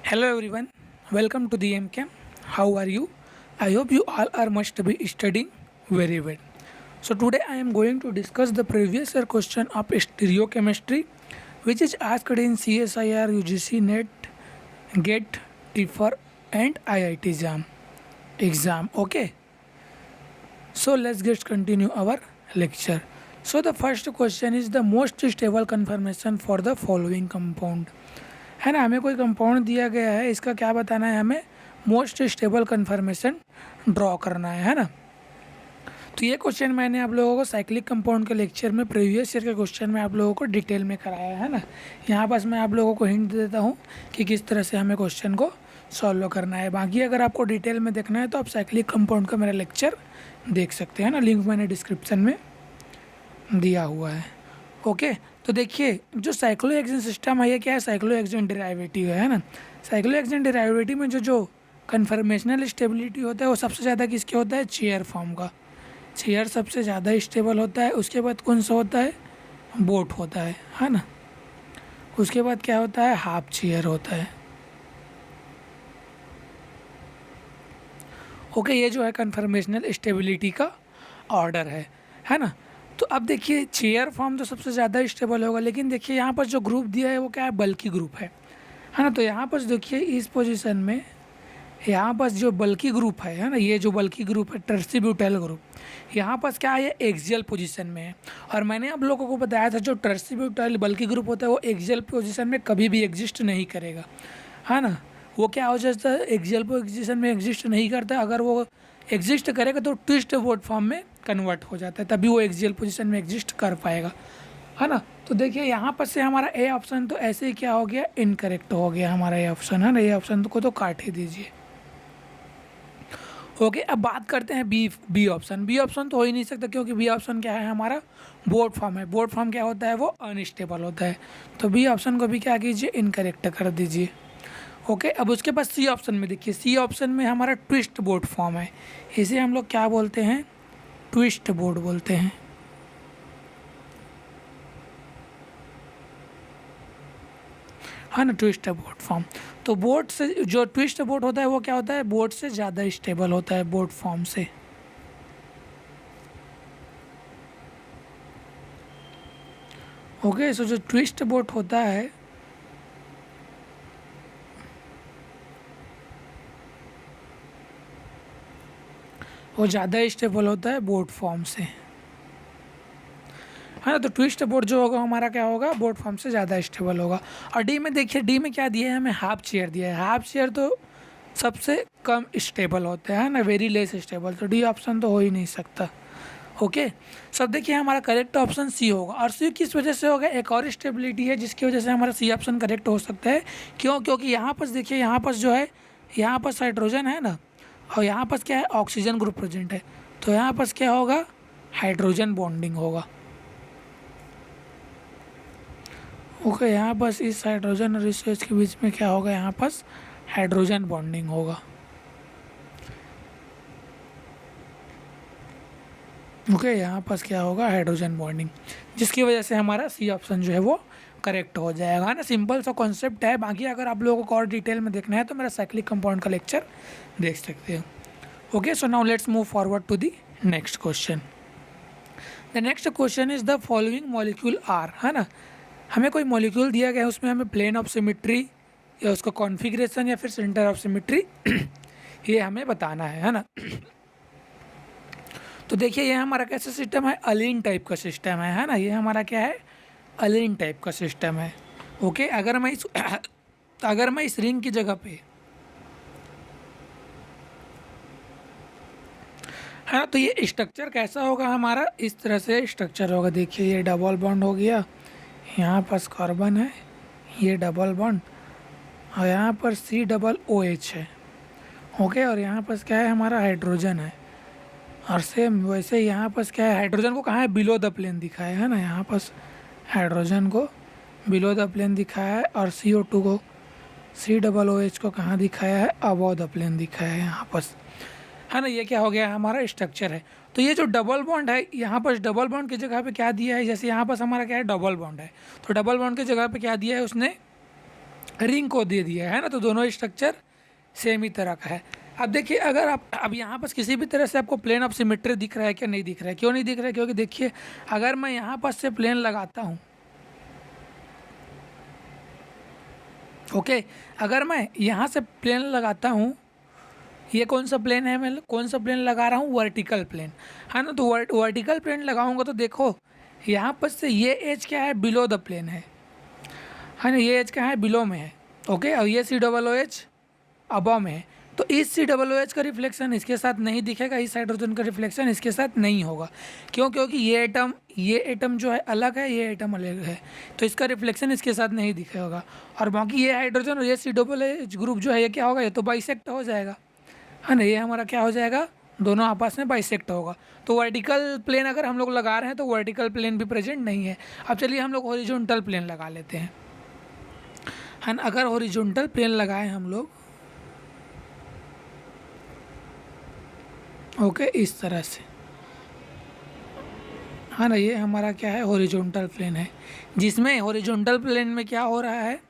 Hello everyone, welcome to the MCAM. How are you? I hope you all are must be studying very well. So today I am going to discuss the previous year question of stereochemistry which is asked in CSIR, UGC, NET, GET, TIFR and IIT JAM exam. Okay. So let's get continue our lecture. So the first question is the most stable conformation for the following compound. है ना, हमें कोई compound दिया गया है, इसका क्या बताना है, हमें मोस्ट स्टेबल कन्फर्मेशन ड्रॉ करना है ना। तो ये क्वेश्चन मैंने आप लोगों को साइक्लिक कंपाउंड के लेक्चर में प्रीवियस ईयर के क्वेश्चन में आप लोगों को डिटेल में कराया है ना। यहाँ पास मैं आप लोगों को हिंट देता हूँ कि किस तरह से हमें क्वेश्चन को सॉल्व करना है। बाकी अगर आपको डिटेल में देखना है तो आप साइक्लिक कंपाउंड का मेरा लेक्चर देख सकते हैं ना, लिंक मैंने डिस्क्रिप्शन में दिया हुआ है। ओके, तो देखिए जो साइक्लोहेक्सेन सिस्टम है ये क्या है, साइक्लोहेक्सेन डेरिवेटिव है ना। साइक्लोहेक्सेन डेरिवेटिव में जो कन्फर्मेशनल स्टेबिलिटी होता है वो सबसे ज़्यादा किसके होता है, चेयर फॉर्म का। चेयर सबसे ज़्यादा स्टेबल होता है। उसके बाद कौन सा होता है, बोट होता है ना। उसके बाद क्या होता है, हाफ चेयर होता है। ओके, ये जो है कन्फर्मेशनल स्टेबिलिटी का ऑर्डर है ना। तो अब देखिए चेयर फॉर्म तो सबसे ज़्यादा स्टेबल होगा, लेकिन देखिए यहाँ पर जो ग्रुप दिया है वो क्या है, बल्कि ग्रुप है ना। तो यहाँ पर देखिए इस पोजीशन में यहाँ पर जो बल्कि ग्रुप है ना, ये जो बल्कि ग्रुप है टर्सीब्यूटाइल ग्रुप, यहाँ पर क्या है, ये एक्सियल पोजीशन में है। और मैंने आप लोगों को बताया था जो टर्सीब्यूटाइल बल्कि ग्रुप होता है वो एक्सियल पोजीशन में कभी भी एग्जिस्ट नहीं करेगा, है ना। वो क्या हो जाता है, एक्सियल पोजीशन में एग्जिस्ट नहीं करता। अगर वो एग्जिस्ट करेगा तो ट्विस्ट बोट फॉर्म में कन्वर्ट हो जाता है, तभी वो एक्सियल पोजीशन में एग्जिस्ट कर पाएगा, है ना। तो देखिए यहाँ पर से हमारा ए ऑप्शन तो ऐसे ही क्या हो गया, इनकरेक्ट हो गया हमारा ए ऑप्शन, है ना। ए ऑप्शन को तो काट ही दीजिए। ओके, अब बात करते हैं बी ऑप्शन। बी ऑप्शन तो हो ही नहीं सकता क्योंकि बी ऑप्शन क्या है, हमारा बोट फॉर्म है। बोट फॉर्म क्या होता है, वो अनस्टेबल होता है। तो बी ऑप्शन को भी क्या कीजिए, इनकरेक्ट कर दीजिए। ओके, अब उसके बाद सी ऑप्शन में देखिए, सी ऑप्शन में हमारा ट्विस्ट बोट फॉर्म है। इसे हम लोग क्या बोलते हैं, ट्विस्ट बोट बोलते हैं। हाँ ना, ट्विस्ट बोट फॉर्म। तो बोट से जो ट्विस्ट बोट होता है वो क्या होता है, बोट से ज़्यादा स्टेबल होता है, बोट फॉर्म से। ओके, सो जो ट्विस्ट बोट होता है वो ज़्यादा स्टेबल होता है बोट फॉर्म से, है ना। तो ट्विस्ट बोट जो होगा हमारा क्या होगा, बोट फॉर्म से ज़्यादा स्टेबल होगा। और डी में देखिए, डी में क्या दिया है, हमें हाफ चेयर दिया है। हाफ चेयर तो सबसे कम स्टेबल होता है ना, वेरी लेस स्टेबल। तो डी ऑप्शन तो हो ही नहीं सकता। ओके, सब देखिए हमारा करेक्ट ऑप्शन सी होगा। और सी किस वजह से होगा, एक और स्टेबिलिटी है जिसकी वजह से हमारा सी ऑप्शन करेक्ट हो सकता है। क्यों, क्योंकि यहाँ पर देखिए, यहाँ पर जो है, यहाँ पर हाइड्रोजन है ना, और यहाँ पर क्या है, ऑक्सीजन ग्रुप प्रेजेंट है। तो यहाँ पर क्या होगा, हाइड्रोजन बॉन्डिंग होगा। ओके, यहाँ पर इस हाइड्रोजन और इस स्विच के बीच में क्या होगा, यहाँ पर हाइड्रोजन बॉन्डिंग होगा। ओके, यहाँ पर क्या होगा, हाइड्रोजन बॉन्डिंग, जिसकी वजह से हमारा सी ऑप्शन जो है वो करेक्ट हो जाएगा ना। सिंपल सा कॉन्सेप्ट है। बाकी अगर आप लोगों को और डिटेल में देखना है तो मेरा साइक्लिक कंपाउंड का लेक्चर देख सकते हो। Okay, so now let's move forward to the next question. The next question is the following molecule are, है ना। हमें कोई मॉलिक्यूल दिया गया है, उसमें हमें प्लेन ऑफ सिमेट्री या उसका कॉन्फिग्रेशन या फिर सेंटर ऑफ सिमेट्री ये हमें बताना है ना। तो देखिए ये हमारा कैसा सिस्टम है, अलीन टाइप का सिस्टम है ना। ये हमारा क्या है, अलीन टाइप का सिस्टम है। ओके, अगर मैं इस रिंग की जगह पे, है ना, तो ये स्ट्रक्चर कैसा होगा हमारा, इस तरह से स्ट्रक्चर होगा। देखिए ये डबल बॉन्ड हो गया, यहाँ पर कार्बन है, ये डबल बॉन्ड, और यहाँ पर COOH है। ओके, और यहाँ पर क्या है, हमारा हाइड्रोजन है। और सेम वैसे यहाँ पर क्या है, हाइड्रोजन को कहाँ है, बिलो द प्लेन दिखाया है ना। यहाँ पर हाइड्रोजन को बिलो द प्लेन दिखाया है, और CO2 को, COOH को कहाँ दिखाया है, अबव द प्लेन दिखाया है यहाँ पर, है ना। ये क्या हो गया, हमारा स्ट्रक्चर है। तो ये जो डबल बॉन्ड है, यहाँ पर डबल बॉन्ड की जगह पे क्या दिया है, जैसे यहाँ पर हमारा क्या है, डबल बॉन्ड है, तो डबल बॉन्ड की जगह पे क्या दिया है उसने, रिंग को दे दिया है ना, तो दोनों स्ट्रक्चर सेम ही तरह का है। अब देखिए, अगर आप अब यहाँ पर किसी भी तरह से आपको प्लेन ऑफ सिमेट्री दिख रहा है क्या? नहीं दिख रहा है। क्यों नहीं दिख रहा है? क्योंकि देखिए, अगर मैं यहाँ पर से प्लेन लगाता हूँ, ओके, अगर मैं यहाँ से प्लेन लगाता हूँ, ये कौन सा प्लेन है, मैं कौन सा प्लेन लगा रहा हूँ? वर्टिकल प्लेन, है ना। तो वर्टिकल प्लेन लगाऊंगा तो देखो यहाँ पर से ये एज क्या है? बिलो द प्लेन है ना। ये एज क्या है? बिलो में है, ओके। और ये C double O H above में है। तो इस सी डबल ओ एच का रिफ्लेक्शन इसके साथ नहीं दिखेगा, इस हाइड्रोजन का रिफ्लेक्शन इसके साथ नहीं होगा। क्यों? क्योंकि ये एटम जो है अलग है, ये एटम अलग है, तो इसका रिफ्लेक्शन इसके साथ नहीं दिखेगा। और बाकी ये हाइड्रोजन और ये सी डबल एच ग्रुप जो है, ये क्या होगा? ये तो बाइसेक्ट हो जाएगा, है ना। ये हमारा क्या हो जाएगा? दोनों आपस में बाइसेक्ट होगा। तो वर्टिकल प्लेन अगर हम लोग लगा रहे हैं तो वर्टिकल प्लेन भी प्रेजेंट नहीं है। अब चलिए हम लोग हॉरिजॉन्टल प्लेन लगा लेते हैं, है ना। अगर हॉरिजॉन्टल प्लेन लगाएं हम लोग, ओके, इस तरह से, है ना, ये हमारा क्या है? हॉरिजॉन्टल प्लेन है, जिसमें हॉरिजॉन्टल प्लेन में क्या हो रहा है?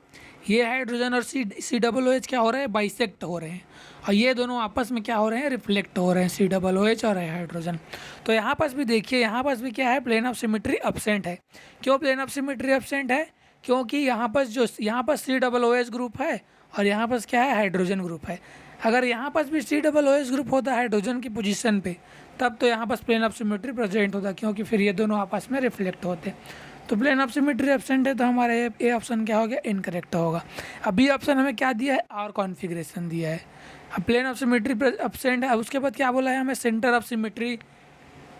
ये हाइड्रोजन और सी डबल ओ एच क्या हो रहे हैं? बाइसेक्ट हो रहे हैं, और ये दोनों आपस में क्या हो रहे हैं? रिफ्लेक्ट हो रहे हैं, सी डबल ओ एच और हाइड्रोजन। तो यहाँ पास भी देखिए, यहाँ पास भी क्या है? प्लेन ऑफ सिमेट्री एब्सेंट है। क्यों प्लेन ऑफ सिमेट्री एब्सेंट है? क्योंकि यहाँ पर C double O H group है और यहाँ पास क्या है? हाइड्रोजन ग्रुप है। अगर यहाँ पास भी C double O H group होता है हाइड्रोजन की पोजीशन पे, तब तो यहाँ पास प्लेन ऑफ सिमेट्री प्रेजेंट होता, क्योंकि फिर ये दोनों आपस में रिफ्लेक्ट होते। तो प्लेन ऑफ सिमेट्री एब्सेंट है, तो हमारा ए ऑप्शन क्या हो गया? इनकरेक्ट होगा। अब बी ऑप्शन हमें क्या दिया है? आर कॉन्फिगरेशन दिया है। अब प्लेन ऑफ सिमेट्री एब्सेंट है, उसके बाद क्या बोला है हमें? सेंटर ऑफ सिमेट्री,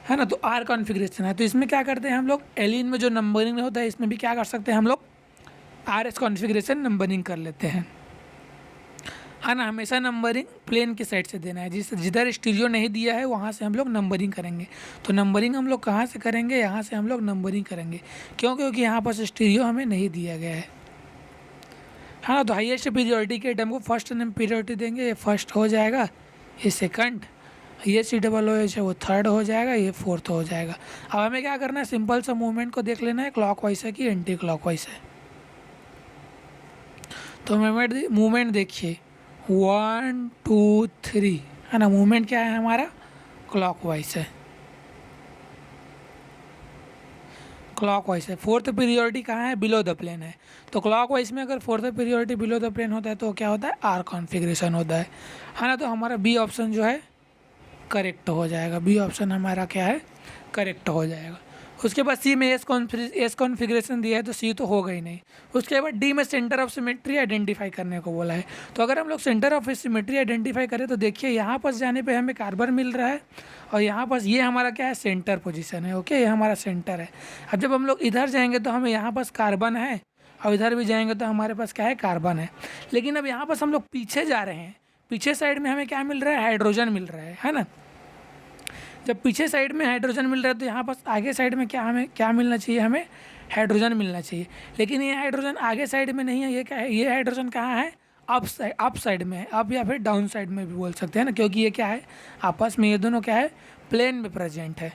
है ना। तो आर कॉन्फिगरेशन है, तो इसमें क्या करते हैं हम लोग? एलिन में जो नंबरिंग होता है, इसमें भी क्या कर सकते हैं हम लोग? आर एस कॉन्फिगरेशन नंबरिंग कर लेते हैं, है ना। हमेशा नंबरिंग प्लेन की साइड से देना है, जिधर स्टीरियो नहीं दिया है वहाँ से हम लोग नंबरिंग करेंगे। तो नंबरिंग हम लोग कहाँ से करेंगे? यहाँ से हम लोग नंबरिंग करेंगे। क्यों? क्योंकि यहाँ पर स्टीरियो हमें नहीं दिया गया है, हाँ। तो हाईएस्ट पीरियोडिटी के आइटम को फर्स्ट पीरियोडिटी देंगे, ये फर्स्ट हो जाएगा, ये सेकंड, ये सी डबल ओ एच है वो थर्ड हो जाएगा, ये फोर्थ हो जाएगा। अब हमें क्या करना है? सिंपल सा मूवमेंट को देख लेना है, क्लॉकवाइज है कि एंटी क्लॉकवाइज है। तो मूवमेंट देखिए, 1 2 3, है ना। मूवमेंट क्या है हमारा? क्लॉकवाइज है, क्लॉकवाइज है। फोर्थ पीरियोडिटी कहाँ है? बिलो द प्लेन है। तो क्लॉकवाइज में अगर फोर्थ पीरियोडिटी बिलो द प्लेन होता है तो क्या होता है? आर कॉन्फिगरेशन होता है ना। तो हमारा बी ऑप्शन जो है करेक्ट हो जाएगा। बी ऑप्शन हमारा क्या है? करेक्ट हो जाएगा। उसके बाद सी में एस कॉन्फिगरेशन दिया है, तो सी तो होगा ही नहीं। उसके बाद डी में सेंटर ऑफ सिमेट्री आइडेंटिफाई करने को बोला है। तो अगर हम लोग सेंटर ऑफ सिमेट्री आइडेंटिफाई करें तो देखिए, यहाँ पास जाने पे हमें कार्बन मिल रहा है, और यहाँ पास ये हमारा क्या है? सेंटर पोजीशन है, ओके, ये हमारा सेंटर है। अब जब हम लोग इधर जाएंगे तो हमें यहाँ पास कार्बन है, और इधर भी जाएंगे तो हमारे पास क्या है? कार्बन है। लेकिन अब यहाँ पास हम लोग पीछे जा रहे हैं, पीछे साइड में हमें क्या मिल रहा है? हाइड्रोजन मिल रहा है ना। जब पीछे साइड में हाइड्रोजन मिल रहा है तो यहाँ पास आगे साइड में हमें क्या मिलना चाहिए? हमें हाइड्रोजन मिलना चाहिए। लेकिन ये हाइड्रोजन आगे साइड में नहीं है, ये क्या है? ये हाइड्रोजन कहाँ है? अप साइड में है, अप या फिर डाउन साइड में भी बोल सकते हैं ना, क्योंकि ये क्या है? आपस में ये दोनों क्या है? प्लेन में प्रेजेंट है,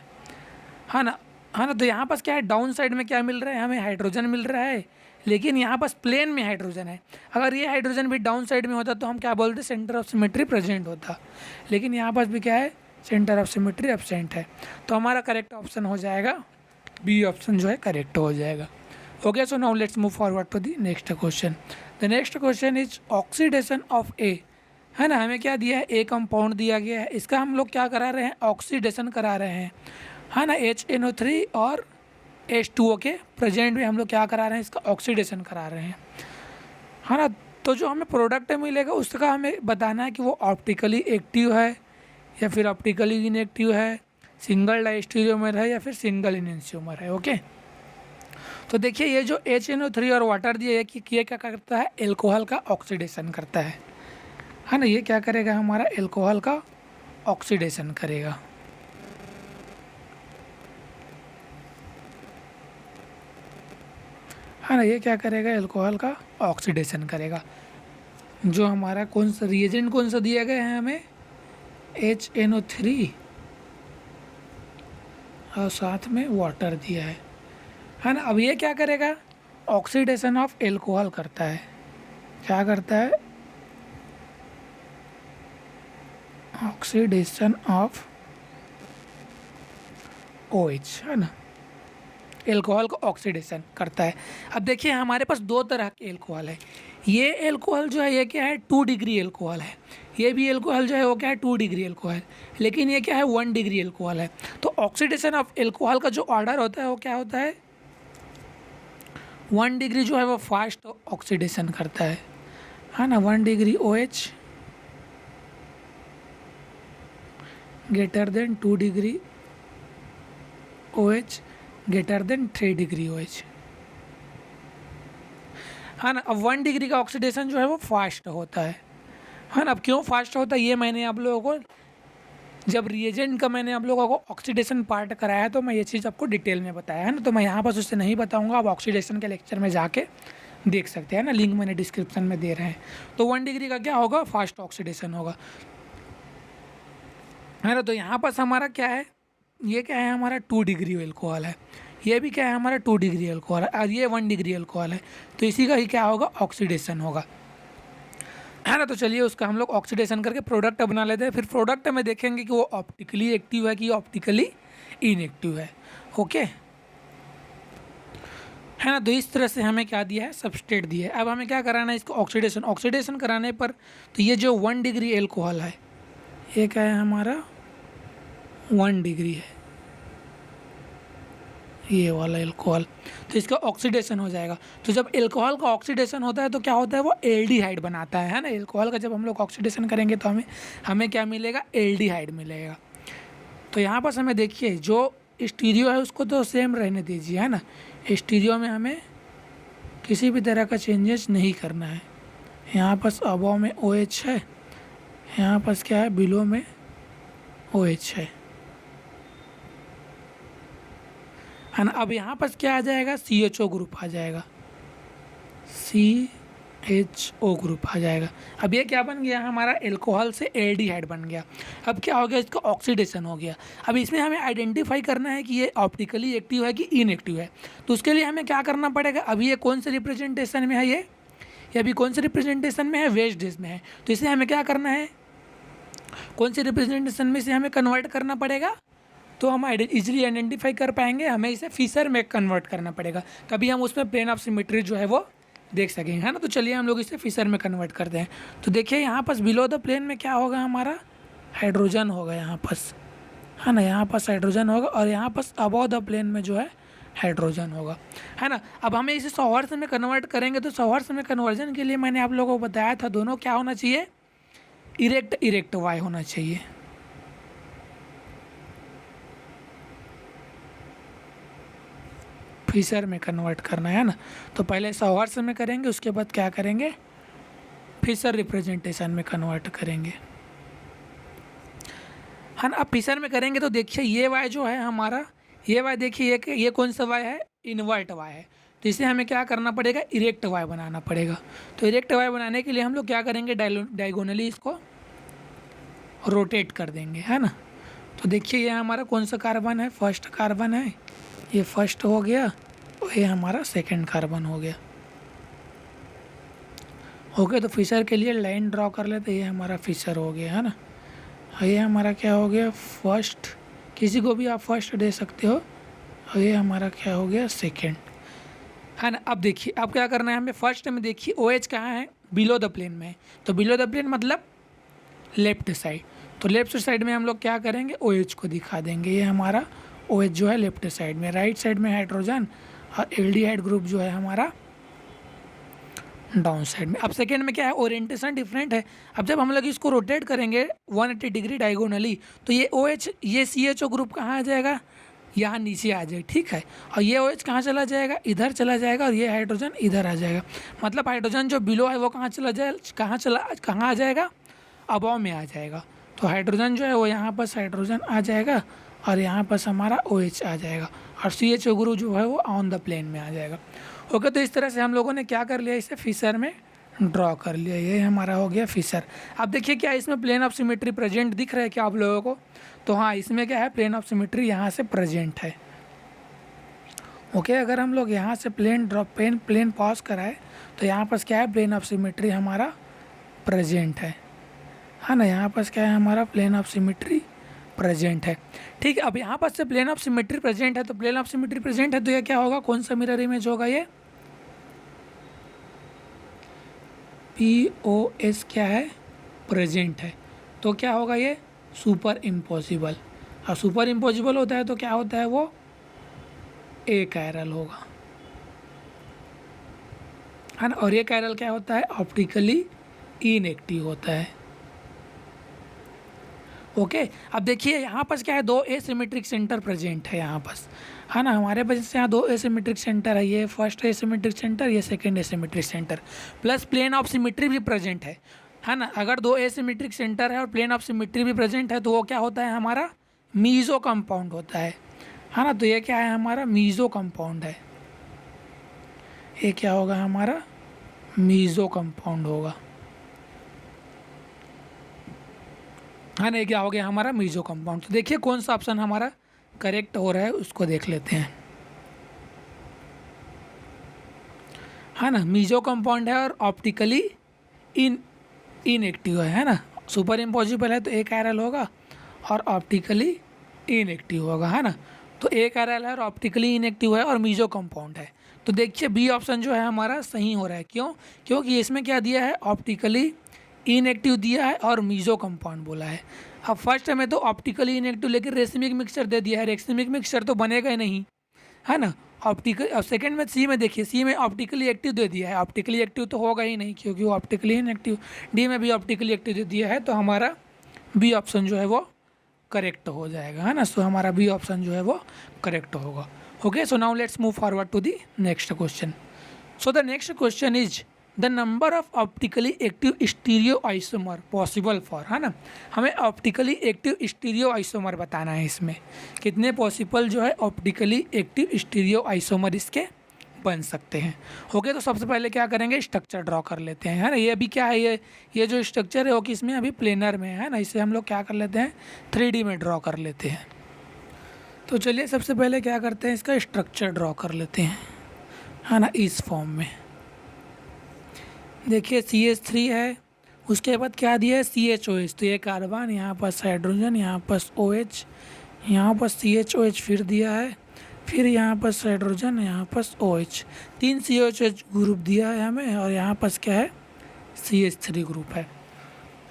ना, है ना। तो यहाँ पास क्या है? डाउन साइड में क्या मिल रहा है? हमें हाइड्रोजन मिल रहा है, लेकिन यहाँ पास प्लेन में हाइड्रोजन है। अगर ये हाइड्रोजन भी डाउन साइड में होता तो हम क्या बोलते? सेंटर ऑफ सिमेट्री प्रेजेंट होता। लेकिन यहाँ पास भी क्या है? सेंटर ऑफ सिमेट्री एब्सेंट है। तो हमारा करेक्ट ऑप्शन हो जाएगा बी ऑप्शन जो है करेक्ट हो जाएगा। Okay, so now let's move forward to the next question. The next question is oxidation of A, है ना। हमें क्या दिया है? ए कंपाउंड दिया गया है, इसका हम लोग क्या करा रहे हैं? ऑक्सीडेशन करा रहे हैं, है ना। HNO3 और H2O के प्रेजेंट में हम लोग क्या करा रहे हैं? इसका ऑक्सीडेशन करा रहे हैं, है ना। तो जो हमें प्रोडक्ट मिलेगा उसका हमें बताना है कि वो ऑप्टिकली एक्टिव है या फिर ऑप्टिकली इनएक्टिव है, सिंगल डाइस्टीरियोमर है या फिर सिंगल इनएंशियोमर है, ओके। तो देखिए, ये जो HNO3 और वाटर दिया है कि ये क्या करता है? एल्कोहल का ऑक्सीडेशन करता है ना। ये क्या करेगा? हमारा एल्कोहल का ऑक्सीडेशन करेगा, है ना। ये क्या करेगा? एल्कोहल का ऑक्सीडेशन करेगा। जो हमारा कौन सा रिएजेंट कौन सा दिया गया है हमें? HNO3 और साथ में वाटर दिया है ना। अब ये क्या करेगा? ऑक्सीडेशन ऑफ एल्कोहल करता है, क्या करता है, ऑक्सीडेशन ऑफ OH, है ना, एल्कोहल को ऑक्सीडेशन करता है। अब देखिए हमारे पास दो तरह के एल्कोहल है। ये एल्कोहल जो है ये क्या है, 2 डिग्री एल्कोहल है। ये भी एल्कोहल जो है वो क्या है, 2 डिग्री एल्कोहल, लेकिन ये क्या है, 1 डिग्री एल्कोहल है। तो ऑक्सीडेशन ऑफ एल्कोहल का जो ऑर्डर होता है वो क्या होता है, 1 डिग्री जो है वो फास्ट ऑक्सीडेशन करता है ना। 1 degree OH greater than 2 degree OH greater than 3 degree OH, है ना। अब 1 डिग्री का ऑक्सीडेशन जो है वो फास्ट होता है ना। अब क्यों फास्ट होता है ये मैंने आप लोगों को, जब रिएजेंट का मैंने आप लोगों को ऑक्सीडेशन पार्ट कराया तो मैं ये चीज़ आपको डिटेल में बताया है ना, तो मैं यहाँ पर उससे नहीं बताऊँगा। आप ऑक्सीडेशन के लेक्चर में जाके देख सकते हैं ना, लिंक मैंने डिस्क्रिप्शन में दे रहे हैं। तो 1 डिग्री का क्या होगा, फास्ट ऑक्सीडेशन होगा, है ना। तो यहाँ पर हमारा क्या है, ये क्या है, हमारा 2 डिग्री एल्कोहल है। ये भी क्या है, हमारा 2 डिग्री एल्कोहल है, और ये 1 डिग्री एल्कोहल है। तो इसी का ही क्या होगा, ऑक्सीडेशन होगा, है ना। तो चलिए उसका हम लोग ऑक्सीडेशन करके प्रोडक्ट बना लेते हैं। फिर प्रोडक्ट में देखेंगे कि वो ऑप्टिकली एक्टिव है कि ऑप्टिकली इनएक्टिव है। ओके, है ना। तो इस तरह से हमें क्या दिया है, सबस्ट्रेट दिया है। अब हमें क्या कराना है, इसको ऑक्सीडेशन कराने पर, तो ये जो 1 डिग्री एल्कोहल है ये क्या है, हमारा 1 डिग्री है, ये वाला एल्कोहल। तो इसका ऑक्सीडेशन हो जाएगा। तो जब एल्कोहल का ऑक्सीडेशन होता है तो क्या होता है, वो एल्डिहाइड बनाता है ना। एल्कोहल का जब हम लोग ऑक्सीडेशन करेंगे तो हमें क्या मिलेगा, एल्डिहाइड मिलेगा। तो यहाँ पर हमें देखिए जो स्टीरियो है उसको तो सेम रहने दीजिए, है ना। स्टीरियो में हमें किसी भी तरह का चेंजेस नहीं करना है। यहाँ पर अबव में OH है, यहाँ पर क्या है, बिलो में OH है ना। अब यहाँ पर क्या आ जाएगा, CHO ग्रुप आ जाएगा, CHO ग्रुप आ जाएगा। अब ये क्या बन गया, हमारा एल्कोहल से एल्डिहाइड बन गया। अब क्या हो गया, इसका ऑक्सीडेशन हो गया। अब इसमें हमें आइडेंटिफाई करना है कि ये ऑप्टिकली एक्टिव है कि इनएक्टिव है। तो उसके लिए हमें क्या करना पड़ेगा, अभी ये कौन से रिप्रेजेंटेशन में है, ये अभी कौन से रिप्रेजेंटेशन में है, वेज डेज में है। तो इसे हमें क्या करना है, कौन से रिप्रेजेंटेशन में से हमें कन्वर्ट करना पड़ेगा, तो हम इजीली आइडेंटिफाई कर पाएंगे। हमें इसे फिशर में कन्वर्ट करना पड़ेगा, तभी हम उसमें प्लेन ऑफ सिमेट्री जो है वो देख सकेंगे, है ना। तो चलिए हम लोग इसे फिशर में कन्वर्ट करते हैं। तो देखिए यहाँ पास बिलो द प्लेन में क्या होगा, हमारा हाइड्रोजन होगा यहाँ पास, है ना। यहाँ पास हाइड्रोजन होगा और यहाँ पास अबव द प्लेन में जो है हाइड्रोजन होगा, है ना। अब हमें इसे सौवर्स में कन्वर्ट करेंगे, तो सौवर्स में कन्वर्जन के लिए मैंने आप लोगों को बताया था, दोनों क्या होना चाहिए, इरेक्ट वाई होना चाहिए। फिशर में कन्वर्ट करना है ना। तो पहले सौवर्स में करेंगे, उसके बाद क्या करेंगे, फिशर रिप्रेजेंटेशन में कन्वर्ट करेंगे, है ना। अब फिशर में करेंगे तो देखिए ये वाई जो है हमारा, ये वाई देखिए ये कौन सा वाई है, इन्वर्ट वाई है। तो इसे हमें क्या करना पड़ेगा, इरेक्ट वाई बनाना पड़ेगा। तो इरेक्ट वाई बनाने के लिए हम लोग क्या करेंगे, डायगोनली इसको रोटेट कर देंगे, है ना। तो देखिए ये हमारा कौन सा कार्बन है, फर्स्ट कार्बन है, ये फर्स्ट हो गया और ये हमारा सेकंड कार्बन हो गया। ओके, तो फिशर के लिए लाइन ड्रॉ कर लेते, ये हमारा फिशर हो गया, है ना। ये हमारा क्या हो गया, फर्स्ट, किसी को भी आप फर्स्ट दे सकते हो, और ये हमारा क्या हो गया, सेकंड, है ना। अब देखिए अब क्या करना है हमें, फर्स्ट में देखिए OH कहाँ है, बिलो द प्लेन में है। तो बिलो द प्लेन मतलब लेफ्ट साइड। तो लेफ्ट साइड में हम लोग क्या करेंगे, OH को दिखा देंगे। ये हमारा OH जो है लेफ्ट साइड में, राइट साइड में हाइड्रोजन और एल्डिहाइड ग्रुप जो है हमारा डाउन साइड में। अब सेकेंड में क्या है, ओरिएंटेशन डिफरेंट है। अब जब हम लोग इसको रोटेट करेंगे 180 डिग्री डायगोनली, तो ये OH, ये CHO ग्रुप कहाँ आ जाएगा, यहाँ नीचे आ जाए, ठीक है। और ये OH कहाँ चला जाएगा, इधर चला जाएगा, और ये हाइड्रोजन इधर आ जाएगा। मतलब हाइड्रोजन जो बिलो है वो कहाँ आ जाएगा, अबव में आ जाएगा। तो हाइड्रोजन जो है वो यहाँ पर हाइड्रोजन आ जाएगा, और यहाँ पर हमारा OH आ जाएगा, और CHO ग्रुप जो है वो ऑन द प्लेन में आ जाएगा। ओके, तो इस तरह से हम लोगों ने क्या कर लिया, इसे फिशर में ड्रॉ कर लिया। ये हमारा हो गया फिशर। अब देखिए क्या इसमें प्लेन ऑफ सिमेट्री प्रेजेंट दिख रहा है क्या आप लोगों को, तो हाँ इसमें क्या है, प्लेन ऑफ सिमेट्री यहाँ से प्रेजेंट है। ओके, अगर हम लोग यहाँ से प्लेन पास कराए तो यहाँ पास क्या है, प्लेन ऑफ सिमेट्री हमारा प्रेजेंट है ना। यहाँ पास क्या है, हमारा प्लेन ऑफ सिमेट्री प्रेजेंट है। ठीक है, अब यहाँ पास से प्लेन ऑफ सिमेट्री प्रेजेंट है, तो प्लेन ऑफ सिमेट्री प्रेजेंट है तो ये क्या होगा, कौन सा मिरर इमेज होगा, ये POS क्या है, प्रेजेंट है। तो क्या होगा, ये सुपर इम्पॉसिबल। अब सुपर इम्पॉसिबल होता है तो क्या होता है, वो ए कैरल होगा, है ना। और ये कैरल क्या होता है, ऑप्टिकली इनएक्टिव होता है। ओके, अब देखिए यहाँ पास क्या है, दो एसिमेट्रिक सेंटर प्रेजेंट है यहाँ पास, है ना। हमारे पास यहाँ दो एसिमेट्रिक सेंटर है, ये फर्स्ट एसिमेट्रिक सेंटर, ये second asymmetric centre, plus plane of symmetry भी प्रेजेंट है ना। अगर दो एसिमेट्रिक सेंटर है और प्लेन ऑफ सिमेट्री भी प्रेजेंट है तो वो क्या होता है, हमारा मीजो कंपाउंड होता है ना। तो ये क्या है, हमारा मीजो कंपाउंड है। ये क्या होगा, हमारा मीजो कंपाउंड होगा, है ना। क्या हो गया, हमारा मीजो कंपाउंड। तो देखिए कौन सा ऑप्शन हमारा करेक्ट हो रहा है, उसको देख लेते हैं, है ना। मीजो कंपाउंड है और ऑप्टिकली इनएक्टिव है ना। सुपर इम्पॉसिबल है तो एक कैरल होगा और ऑप्टिकली इनएक्टिव होगा, है ना। तो एक कैरल है और ऑप्टिकली इनएक्टिव है और मीजो कंपाउंड है। तो देखिए बी ऑप्शन जो है हमारा सही हो रहा है। क्यों, क्योंकि इसमें क्या दिया है, ऑप्टिकली इनएक्टिव दिया है और मीजो कंपाउंड बोला है। अब फर्स्ट में तो ऑप्टिकली इनएक्टिव लेकिन रेसिमिक मिक्सचर दे दिया है, रेसिमिक मिक्सचर तो बनेगा ही नहीं, है ना। ऑप्टिकल, अब सेकंड में सी में देखिए, सी में ऑप्टिकली एक्टिव दे दिया है, ऑप्टिकली एक्टिव तो होगा ही नहीं क्योंकि वो ऑप्टिकली इनएक्टिव। डी में भी ऑप्टिकली एक्टिव दे दिया है, तो हमारा बी ऑप्शन जो है वो करेक्ट हो जाएगा, है ना। सो हमारा बी ऑप्शन जो है वो करेक्ट होगा। Okay, so now let's move forward to the next question. So the next question is the number of optically active stereo isomer possible for, है ना। हमें ऑप्टिकली एक्टिव स्टीरियो आइसोमर बताना है, इसमें कितने पॉसिबल जो है ऑप्टिकली एक्टिव स्टीरियो आइसोमर इसके बन सकते हैं। ओके, तो सबसे पहले क्या करेंगे, स्ट्रक्चर ड्रॉ कर लेते हैं, है ना। ये अभी क्या है, ये जो स्ट्रक्चर है वो किसमें, अभी प्लेनर में है ना। इसे हम लोग क्या कर लेते हैं, 3D में ड्रॉ कर लेते हैं। तो चलिए सबसे पहले क्या करते हैं, इसका स्ट्रक्चर ड्रॉ कर लेते हैं, है ना, इस फॉर्म में। देखिए CH3 है, उसके बाद क्या दिया है, CHOH, तो ये कार्बन, यहाँ पर हाइड्रोजन, यहाँ पर OH, यहाँ पर CHOH फिर दिया है, फिर यहाँ पर हाइड्रोजन, यहाँ पर OH, 3 CHOH ग्रुप दिया है हमें, और यहाँ पर क्या है, CH3 ग्रुप है।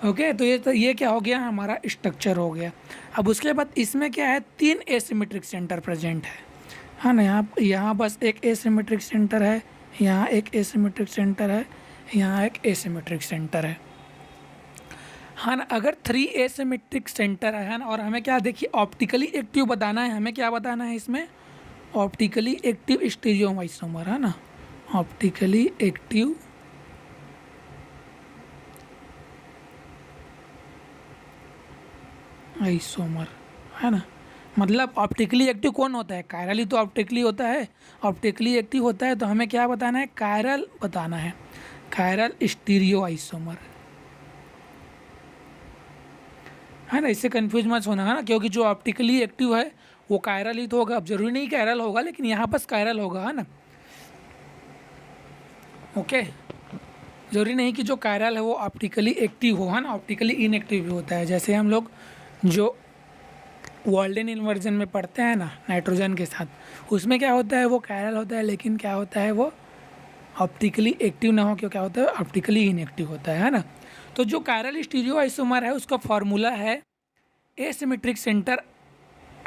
ओके, तो ये क्या हो गया, हमारा स्ट्रक्चर हो गया। अब उसके बाद इसमें क्या है, 3 एसिमेट्रिक सेंटर प्रेजेंट है ना। यहाँ बस एक एसिमेट्रिक सेंटर है, यहाँ एक एसिमेट्रिक सेंटर है, यहाँ एक एसिमेट्रिक सेंटर है, हाँ ना। अगर 3 एसिमेट्रिक सेंटर है ना, और हमें क्या, देखिए ऑप्टिकली एक्टिव बताना है, हमें क्या बताना है इसमें, ऑप्टिकली एक्टिव स्टीरियो आइसोमर, है ना। ऑप्टिकली एक्टिव आइसोमर, है ना। मतलब ऑप्टिकली एक्टिव कौन होता है, कायरल ही तो ऑप्टिकली होता है, ऑप्टिकली एक्टिव होता है, तो हमें क्या बताना है, कायरल बताना है, कायरल स्टीरियो आइसोमर, है ना। इससे कंफ्यूज मत होना, है ना, क्योंकि जो ऑप्टिकली एक्टिव है वो कायरल ही तो होगा। अब जरूरी नहीं कायरल होगा, लेकिन यहाँ पर कायरल होगा, है ना। ओके, जरूरी नहीं कि जो कायरल है वो ऑप्टिकली एक्टिव हो, है ना, ऑप्टिकली इनएक्टिव भी होता है। जैसे हम लोग जो वाल्डेन इन्वर्जन में पढ़ते हैं ना, नाइट्रोजन के साथ, उसमें क्या होता है, वो कायरल होता है, लेकिन क्या होता है, वो ऑप्टिकली एक्टिव ना हो, क्यों, क्या होता है, ऑप्टिकली इनएक्टिव होता है ना। तो जो कायरल स्टीरियो आइसोमर है उसका फॉर्मूला है एसिमेट्रिक सेंटर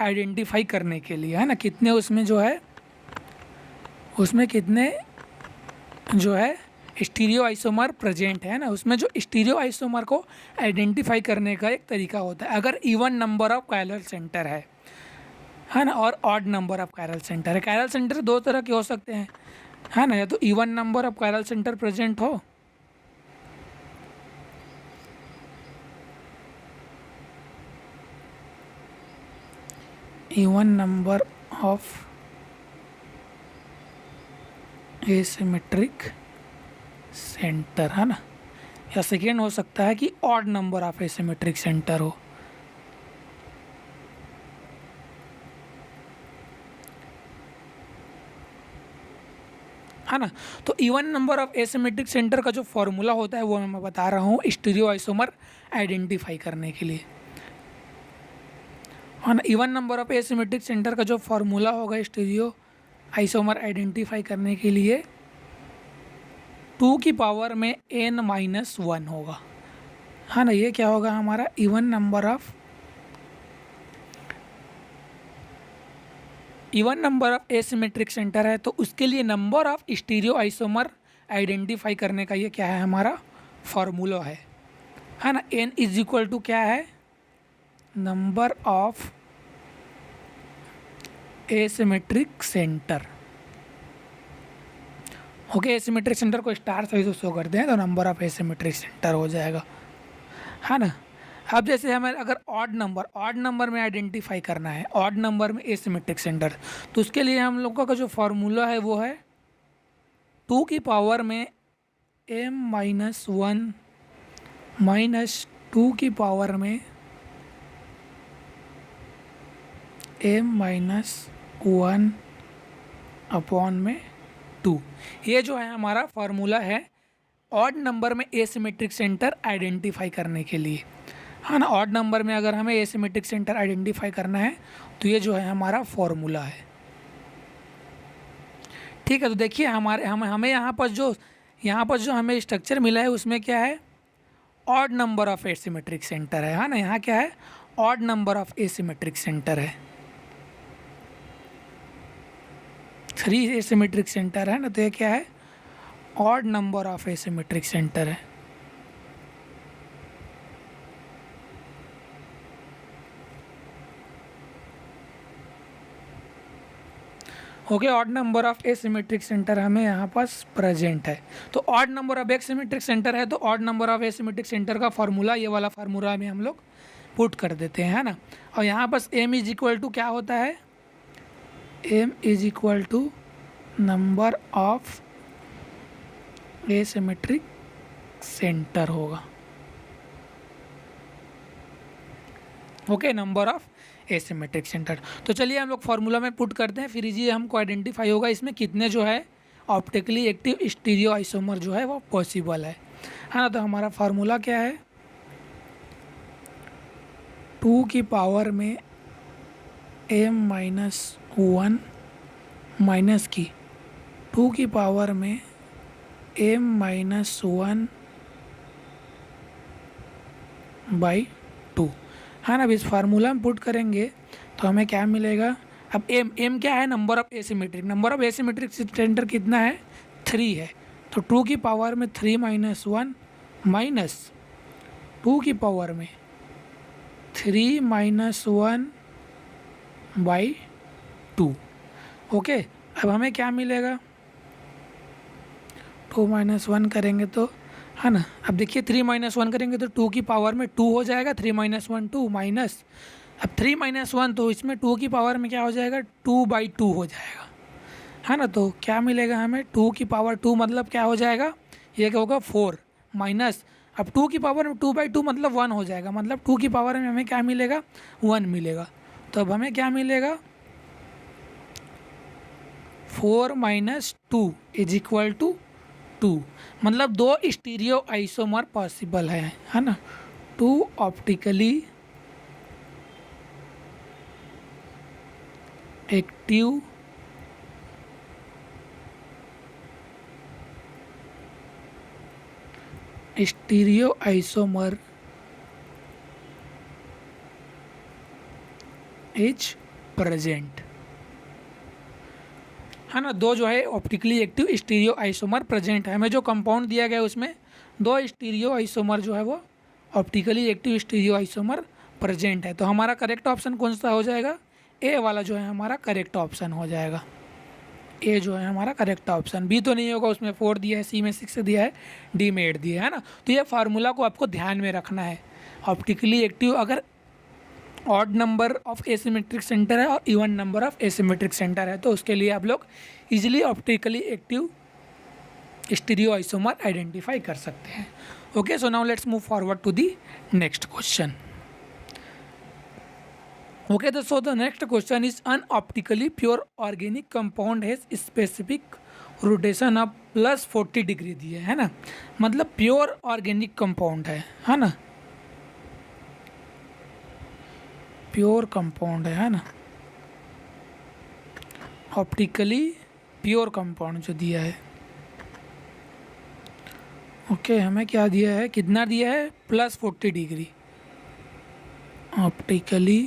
आइडेंटिफाई करने के लिए, है ना। कितने उसमें जो है, उसमें कितने जो है स्टीरियो आइसोमर प्रेजेंट है ना, उसमें जो स्टीरियो आइसोमर को आइडेंटिफाई करने का एक तरीका होता है। अगर even number of chiral centre है ना, और odd number of chiral centre है। कायरल सेंटर दो तरह के हो सकते हैं, है ना, या तो even number of chiral centre present हो, even number of asymmetric centre, है ना, या सेकेंड हो सकता है कि odd number of asymmetric centre हो। है ना। तो even number of asymmetric centre का जो फॉर्मूला होता है वो मैं बता रहा हूँ स्टीरियो आइसोमर आइडेंटिफाई करने के लिए, है ना। Even number of asymmetric centre का जो फॉर्मूला होगा स्टीरियो आइसोमर आइडेंटिफाई करने के लिए 2 की पावर में n-1 होगा, है ना। ये क्या होगा हमारा even number of asymmetric centre है, तो उसके लिए number of stereo isomer identify करने का ये क्या है हमारा फॉर्मूला है ना। n इज इक्वल टू क्या है, number of asymmetric centre. Okay, asymmetric centre को स्टार सही से शो करते हैं तो नंबर ऑफ एसिमेट्रिक सेंटर हो जाएगा, है ना। अब जैसे हमें अगर ऑड नंबर में आइडेंटिफाई करना है, ऑड नंबर में एसिमेट्रिक सेंटर, तो उसके लिए हम लोगों का जो फॉर्मूला है वो है 2 की पावर में m-1 माइनस 2 की पावर में m-1 अपॉन में 2। ये जो है हमारा फार्मूला है ऑड नंबर में एसिमेट्रिक सेंटर आइडेंटिफाई करने के लिए, है ना। ऑड नंबर में अगर हमें एसिमेट्रिक सेंटर आइडेंटिफाई करना है तो ये जो है हमारा फॉर्मूला है, ठीक है। तो देखिए हमें यहाँ पर जो हमें स्ट्रक्चर मिला है उसमें क्या है, odd number of asymmetric centre है ना। यहाँ क्या है, odd number of asymmetric centre है, 3 एसिमेट्रिक सेंटर है ना। तो ये क्या है, odd number of asymmetric centre है। Okay, odd number of asymmetric centre हमें यहाँ पास प्रेजेंट है। तो odd number of asymmetric centre है तो odd number of asymmetric centre का फार्मूला, ये वाला फार्मूला में हम लोग पुट कर देते हैं, है ना। और यहाँ पास m इज इक्वल टू क्या होता है, m is equal to number of asymmetric centre होगा। Okay, number of asymmetric centre. तो चलिए हम लोग फार्मूला में पुट करते हैं, फिर ये हमको आइडेंटिफाई होगा इसमें कितने जो है ऑप्टिकली एक्टिव स्टीरियो आइसोमर जो है वो पॉसिबल है ना। तो हमारा फार्मूला क्या है, 2 की पावर में m-1 माइनस की 2 की पावर में m-1 बाई 2, है ना। अब इस फार्मूला में पुट करेंगे तो हमें क्या मिलेगा, अब m क्या है, नंबर ऑफ एसिमेट्रिक सेंटर कितना है, 3 है। तो 2 की पावर में 3-1 माइनस 2 की पावर में 3-1 बाई 2। ओके, अब हमें क्या मिलेगा, 2-1 करेंगे तो, है ना। अब देखिए 3-1 करेंगे तो 2 की पावर में 2 हो जाएगा, 3-1 2 माइनस, अब 3-1 तो इसमें 2 की पावर में क्या हो जाएगा, 2/2 हो जाएगा, है ना। तो क्या मिलेगा हमें, 2 की पावर 2 मतलब क्या हो जाएगा, ये क्या होगा 4 माइनस, अब 2 की पावर में 2/2 मतलब 1 हो जाएगा, मतलब 2 की पावर में हमें क्या मिलेगा, 1 मिलेगा। तो अब हमें क्या मिलेगा, 4 - 2 इज इक्वल टू 2, मतलब 2 स्टीरियो आइसोमर पॉसिबल है ना। 2 optically active stereo isomer is present, है ना। 2 जो है optically active stereo isomer present है, हमें जो कंपाउंड दिया गया है उसमें 2 स्टीरियो आइसोमर जो है वो optically active stereo isomer present है। तो हमारा करेक्ट ऑप्शन कौन सा हो जाएगा, ए वाला जो है हमारा करेक्ट ऑप्शन हो जाएगा, ए जो है हमारा करेक्ट ऑप्शन। बी तो नहीं होगा, उसमें 4 दिया है, सी में 6 दिया है, डी में 8 दिया है ना। तो ये फार्मूला को आपको ध्यान में रखना है, ऑप्टिकली एक्टिव अगर odd number of asymmetric centre है और even number of asymmetric centre है तो उसके लिए आप लोग easily optically active stereo isomer identify कर सकते हैं। Okay, so now let's move forward to the next question. Okay, so the next question is, an optically pure organic compound has specific rotation अब +40 डिग्री दिया है ना, मतलब pure organic compound है ना, प्योर कंपाउंड है ना, ऑप्टिकली प्योर कंपाउंड जो दिया है। ओके, हमें क्या दिया है, कितना दिया है, +40 डिग्री, ऑप्टिकली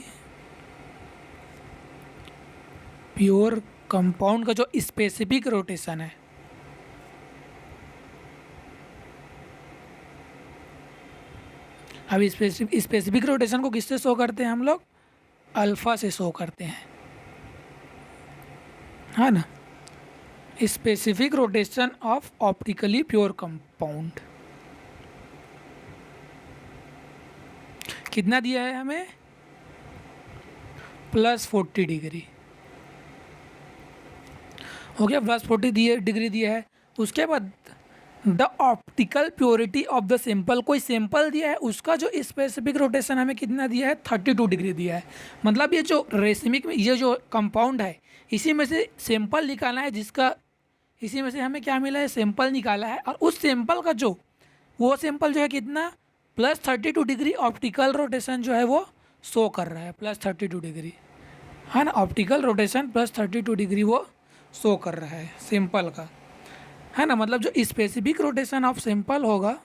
प्योर कंपाउंड का जो स्पेसिफिक रोटेशन है, अब स्पेसिफिक रोटेशन को किससे शो करते हैं हम लोग, अल्फा से शो करते हैं, है ना, specific rotation of optically pure compound. कितना दिया है हमें, +40 डिग्री। हो गया, +40 डिग्री दिया है। उसके बाद the optical purity of the sample, कोई सैंपल दिया है, उसका जो स्पेसिफिक रोटेशन हमें कितना दिया है, 32 डिग्री दिया है। मतलब ये जो रेसिमिक में ये जो कंपाउंड है, इसी में से सैंपल निकालना है, जिसका इसी में से हमें क्या मिला है, सैंपल निकाला है, और उस सैंपल का जो वो सैंपल जो है कितना, +32 डिग्री ऑप्टिकल रोटेशन जो है वो शो कर रहा है, +32 डिग्री, है ना, ऑप्टिकल रोटेशन +32 डिग्री वो शो कर रहा है सैंपल का, है ना। मतलब जो स्पेसिफिक रोटेशन ऑफ सैंपल होगा,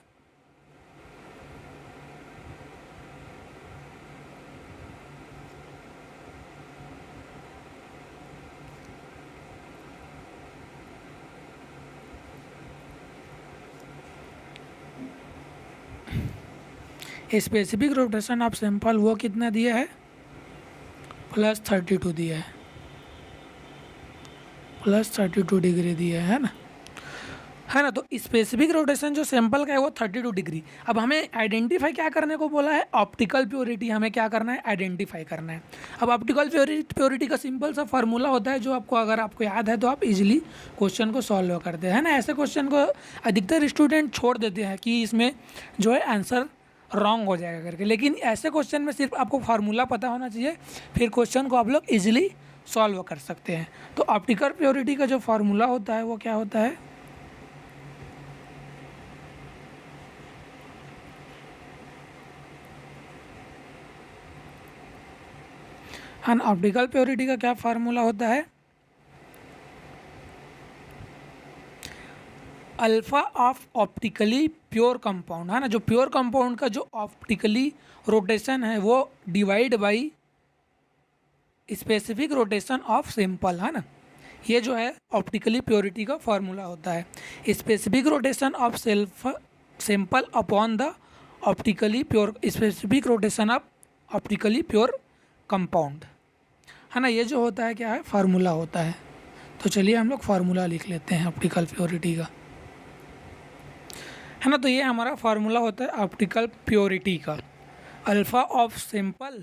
स्पेसिफिक रोटेशन ऑफ सैंपल वो कितना दिया है, +32 दिया है, +32 डिग्री दिया है ना। तो स्पेसिफिक रोटेशन जो सैंपल का है वो 32 डिग्री। अब हमें आइडेंटिफाई क्या करने को बोला है, ऑप्टिकल प्योरिटी हमें क्या करना है, आइडेंटिफाई करना है। अब ऑप्टिकल प्योरिटी का सिंपल सा फार्मूला होता है, जो आपको अगर आपको याद है तो आप इजीली क्वेश्चन को सॉल्व करते हैं, है ना। ऐसे क्वेश्चन को अधिकतर स्टूडेंट छोड़ देते हैं कि इसमें जो है आंसर रॉन्ग हो जाएगा करके, लेकिन ऐसे क्वेश्चन में सिर्फ आपको फार्मूला पता होना चाहिए, फिर क्वेश्चन को आप लोग इजीली सॉल्व कर सकते हैं। तो ऑप्टिकल प्योरिटी का जो फार्मूला होता है वो क्या होता है, हाँ, ऑप्टिकल प्योरिटी का क्या फार्मूला होता है, alpha of optically pure compound, है ना। जो प्योर कंपाउंड का जो ऑप्टिकली रोटेशन है वो divide by specific rotation of sample, है ना। ये जो है ऑप्टिकली प्योरिटी का फार्मूला होता है, specific rotation of sample upon the optically pure, specific rotation of optically pure compound, है ना। ये जो होता है क्या है, फार्मूला होता है। तो चलिए हम लोग फार्मूला लिख लेते हैं ऑप्टिकल प्योरिटी का, है ना। तो ये हमारा फार्मूला होता है ऑप्टिकल प्योरिटी का, अल्फा ऑफ सैंपल,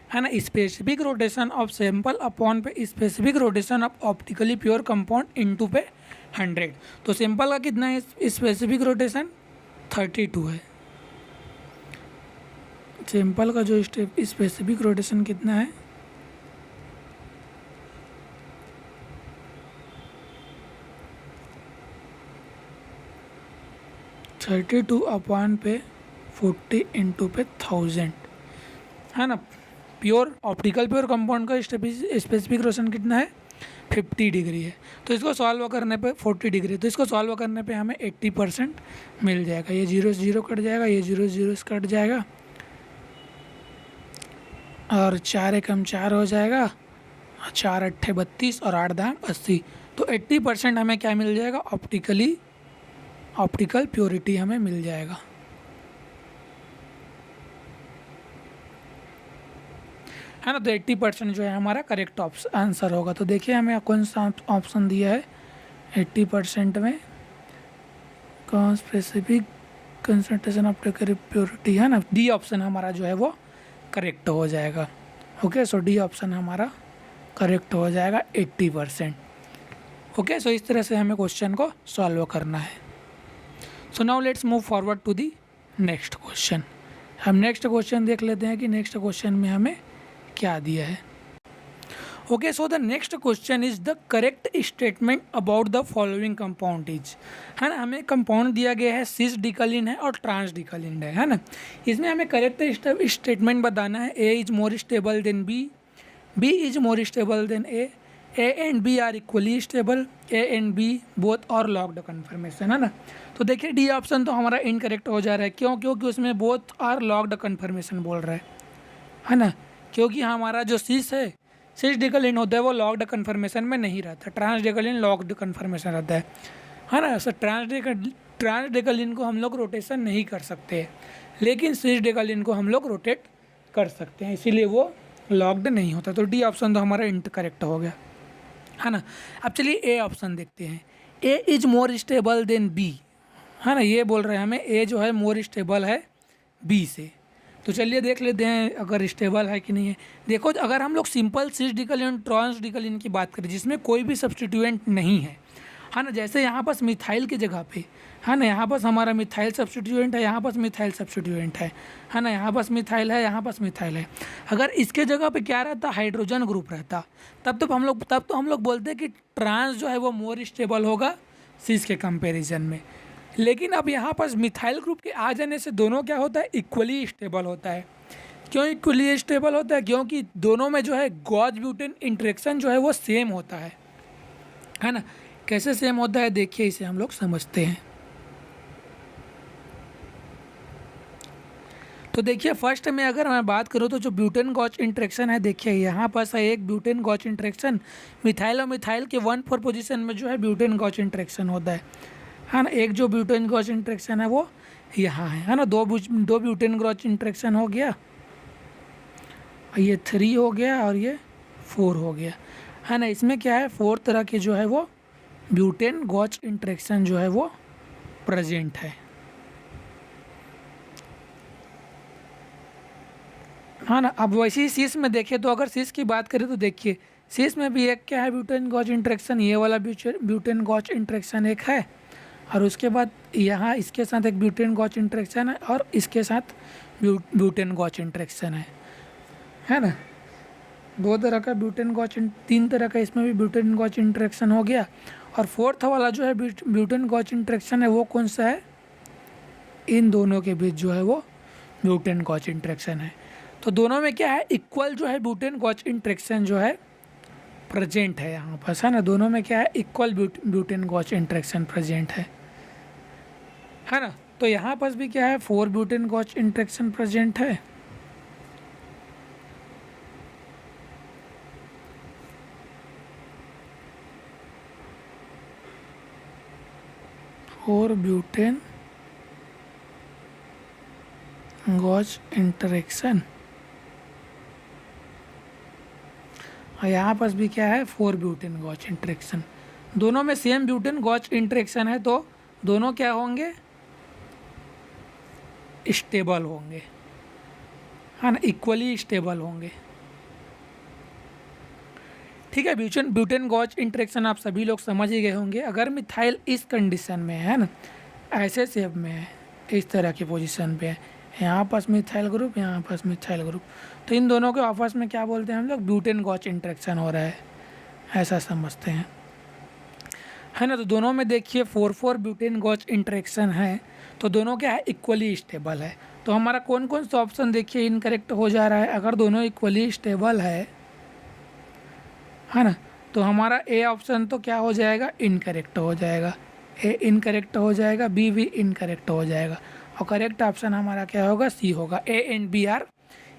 है ना, specific rotation of sample upon पे specific rotation of optically pure compound into पे 100। तो सैंपल का कितना है स्पेसिफिक रोटेशन, 32 है। सैंपल का जो स्पेसिफिक रोटेशन कितना है, 32 अपॉन पे 40 इंटू पे 1000, है ना। प्योर ऑप्टिकल प्योर कंपाउंड का स्पेसिफिक रोटेशन कितना है, 50 डिग्री है। तो इसको सॉल्व करने पे 40 डिग्री, तो इसको सॉल्व करने पे हमें 80% मिल जाएगा। ये 0 से 0 कट जाएगा, ये 0 से 0 कट जाएगा, और 4 एकम 4 हो जाएगा, 4 अट्ठे 32 और 8 दाम 80। तो 80% हमें क्या मिल जाएगा, ऑप्टिकल प्योरिटी हमें मिल जाएगा, है ना। तो 80% जो है हमारा करेक्ट आंसर होगा। तो देखिए हमें कौन सा ऑप्शन दिया है 80% में, कौन स्पेसिफिक कंसंट्रेशन ऑप्टिकल प्योरिटी, है ना। डी ऑप्शन हमारा जो है वो करेक्ट हो जाएगा। ओके, सो डी ऑप्शन हमारा करेक्ट हो जाएगा 80%। ओके, सो इस तरह से हमें क्वेश्चन को सॉल्व करना है। So now let's move forward to the next question. हम नेक्स्ट क्वेश्चन देख लेते हैं कि नेक्स्ट क्वेश्चन में हमें क्या दिया है। Okay, so the next question is the correct statement about the following compound is, है ना। हमें कंपाउंड दिया गया है, सिस डिकलिन है और ट्रांस डिकलिन है ना। इसमें हमें करेक्ट स्टेटमेंट बताना है। A is more stable than B, B is more stable than A and B are equally stable, A and B both are locked conformation, है ना। तो देखिए डी ऑप्शन तो हमारा इनकरेक्ट हो जा रहा है। क्यों? क्योंकि उसमें बोथ आर लॉक्ड कन्फर्मेशन बोल रहा है ना। क्योंकि हमारा जो सिस है, सिस डिकलिन होता है वो लॉक्ड कन्फर्मेशन में नहीं रहता, ट्रांस डिकलिन लॉक्ड कन्फर्मेशन रहता है ना। सर ट्रांस डिकलिन को हम लोग रोटेशन नहीं कर सकते, लेकिन सिस डिकलिन को हम लोग रोटेट कर सकते हैं, इसीलिए वो लॉक्ड नहीं होता। तो डी ऑप्शन तो हमारा इनकरेक्ट हो गया, है ना। अब चलिए ए ऑप्शन देखते हैं। A is more stable than B, है ना। ये बोल रहे हैं हमें ए जो है मोर स्टेबल है बी से। तो चलिए देख लेते हैं अगर स्टेबल है कि नहीं है। देखो अगर हम लोग सिंपल सिस डिकलिन ट्रांस डिकलिन की बात करें जिसमें कोई भी सब्सटीट्यूएंट नहीं है ना। जैसे यहाँ पास मिथाइल की जगह पे, है ना, यहाँ पास हमारा मिथाइल सब्सटीट्यूएंट है, यहाँ पास मिथाइल सब्सटीट्यूएंट है ना, यहाँ पास मिथाइल है, यहाँ पास मिथाइल है। अगर इसके जगह पे क्या रहता, हाइड्रोजन ग्रुप रहता, तब तो हम लोग बोलते कि ट्रांस जो है वो मोर स्टेबल होगा सिस के कंपेरिजन में। लेकिन अब यहाँ पास मिथाइल ग्रुप के आ जाने से दोनों क्या होता है, इक्वली स्टेबल होता है। क्यों इक्वली स्टेबल होता है? क्योंकि दोनों में जो है गॉस ब्यूटेन इंटरेक्शन जो है वो सेम होता है ना। कैसे सेम होता है देखिए, इसे हम लोग समझते हैं। तो देखिए फर्स्ट में अगर मैं बात करूँ तो जो ब्यूटेन गॉस इंटरेक्शन है, देखिए यहाँ पास है एक ब्यूटेन गॉस इंटरेक्शन, मिथाइल और मिथाइल के 1,4 पोजीशन में जो है ब्यूटेन गॉस इंटरेक्शन होता है ना। एक जो ब्यूटेन गॉस इंटरेक्शन है वो यहाँ है ना। दो ब्यूटेन गॉस इंटरेक्शन हो गया, ये 3 हो गया और ये 4 हो गया, है ना। इसमें क्या है, 4 तरह के जो है वो ब्यूटेन गॉस इंटरेक्शन जो है वो प्रेजेंट है ना। अब वैसे ही सिस में देखें तो अगर सिस की बात करें तो देखिए सिस में भी एक क्या है, ब्यूटेन गॉस इंटरेक्शन, ये वाला ब्यूटेन गॉस इंटरेक्शन एक है, और उसके बाद यहाँ इसके साथ एक ब्यूटेन गॉस इंटरेक्शन है और इसके साथ ब्यूटेन गॉस इंटरेक्शन है ना। 2 तरह का ब्यूटेन गॉस, 3 तरह का इसमें भी ब्यूटेन गॉस इंटरेक्शन हो गया। और 4th वाला जो है ब्यूटेन गॉस इंटरेक्शन है वो कौन सा है, इन दोनों के बीच जो है वो ब्यूटेन गॉस इंटरेक्शन है। तो दोनों में क्या है, इक्वल जो है ब्यूटेन गॉस इंटरेक्शन जो है प्रेजेंट है यहाँ पास, है ना। दोनों में क्या है, equal butane gauche interaction present है ना। तो यहाँ पास भी क्या है, 4 ब्यूटेन गॉस इंटरेक्शन प्रेजेंट है। और ब्यूटेन गॉस इंटरेक्शन, और यहाँ पास भी क्या है, 4 ब्यूटेन गॉस इंटरेक्शन। दोनों में सेम ब्यूटेन गॉस इंटरेक्शन है तो दोनों क्या होंगे, स्टेबल होंगे, है ना, इक्वली स्टेबल होंगे। ठीक है, ब्यूटेन गॉस इंटरेक्शन आप सभी लोग समझ ही गए होंगे। अगर मिथाइल इस कंडीशन में है ना, ऐसे शेप में है, इस तरह की पोजीशन पे है, यहाँ पास मिथाइल ग्रुप, यहाँ पास मिथाइल ग्रुप, तो इन दोनों के आपस में क्या बोलते हैं हम लोग, ब्यूटेन गॉस इंटरेक्शन हो रहा है, ऐसा समझते हैं, है ना। तो दोनों में देखिए 4 ब्यूटेन गॉस इंटरेक्शन है, तो दोनों क्या है, इक्वली स्टेबल है। तो हमारा कौन कौन सा ऑप्शन देखिए इनकरेक्ट हो जा रहा है। अगर दोनों इक्वली स्टेबल है ना, तो हमारा ए ऑप्शन तो क्या हो जाएगा, इनकरेक्ट हो जाएगा, ए इनकरेक्ट हो जाएगा, बी भी इनकरेक्ट हो जाएगा, और करेक्ट ऑप्शन हमारा क्या होगा, सी होगा। A and B are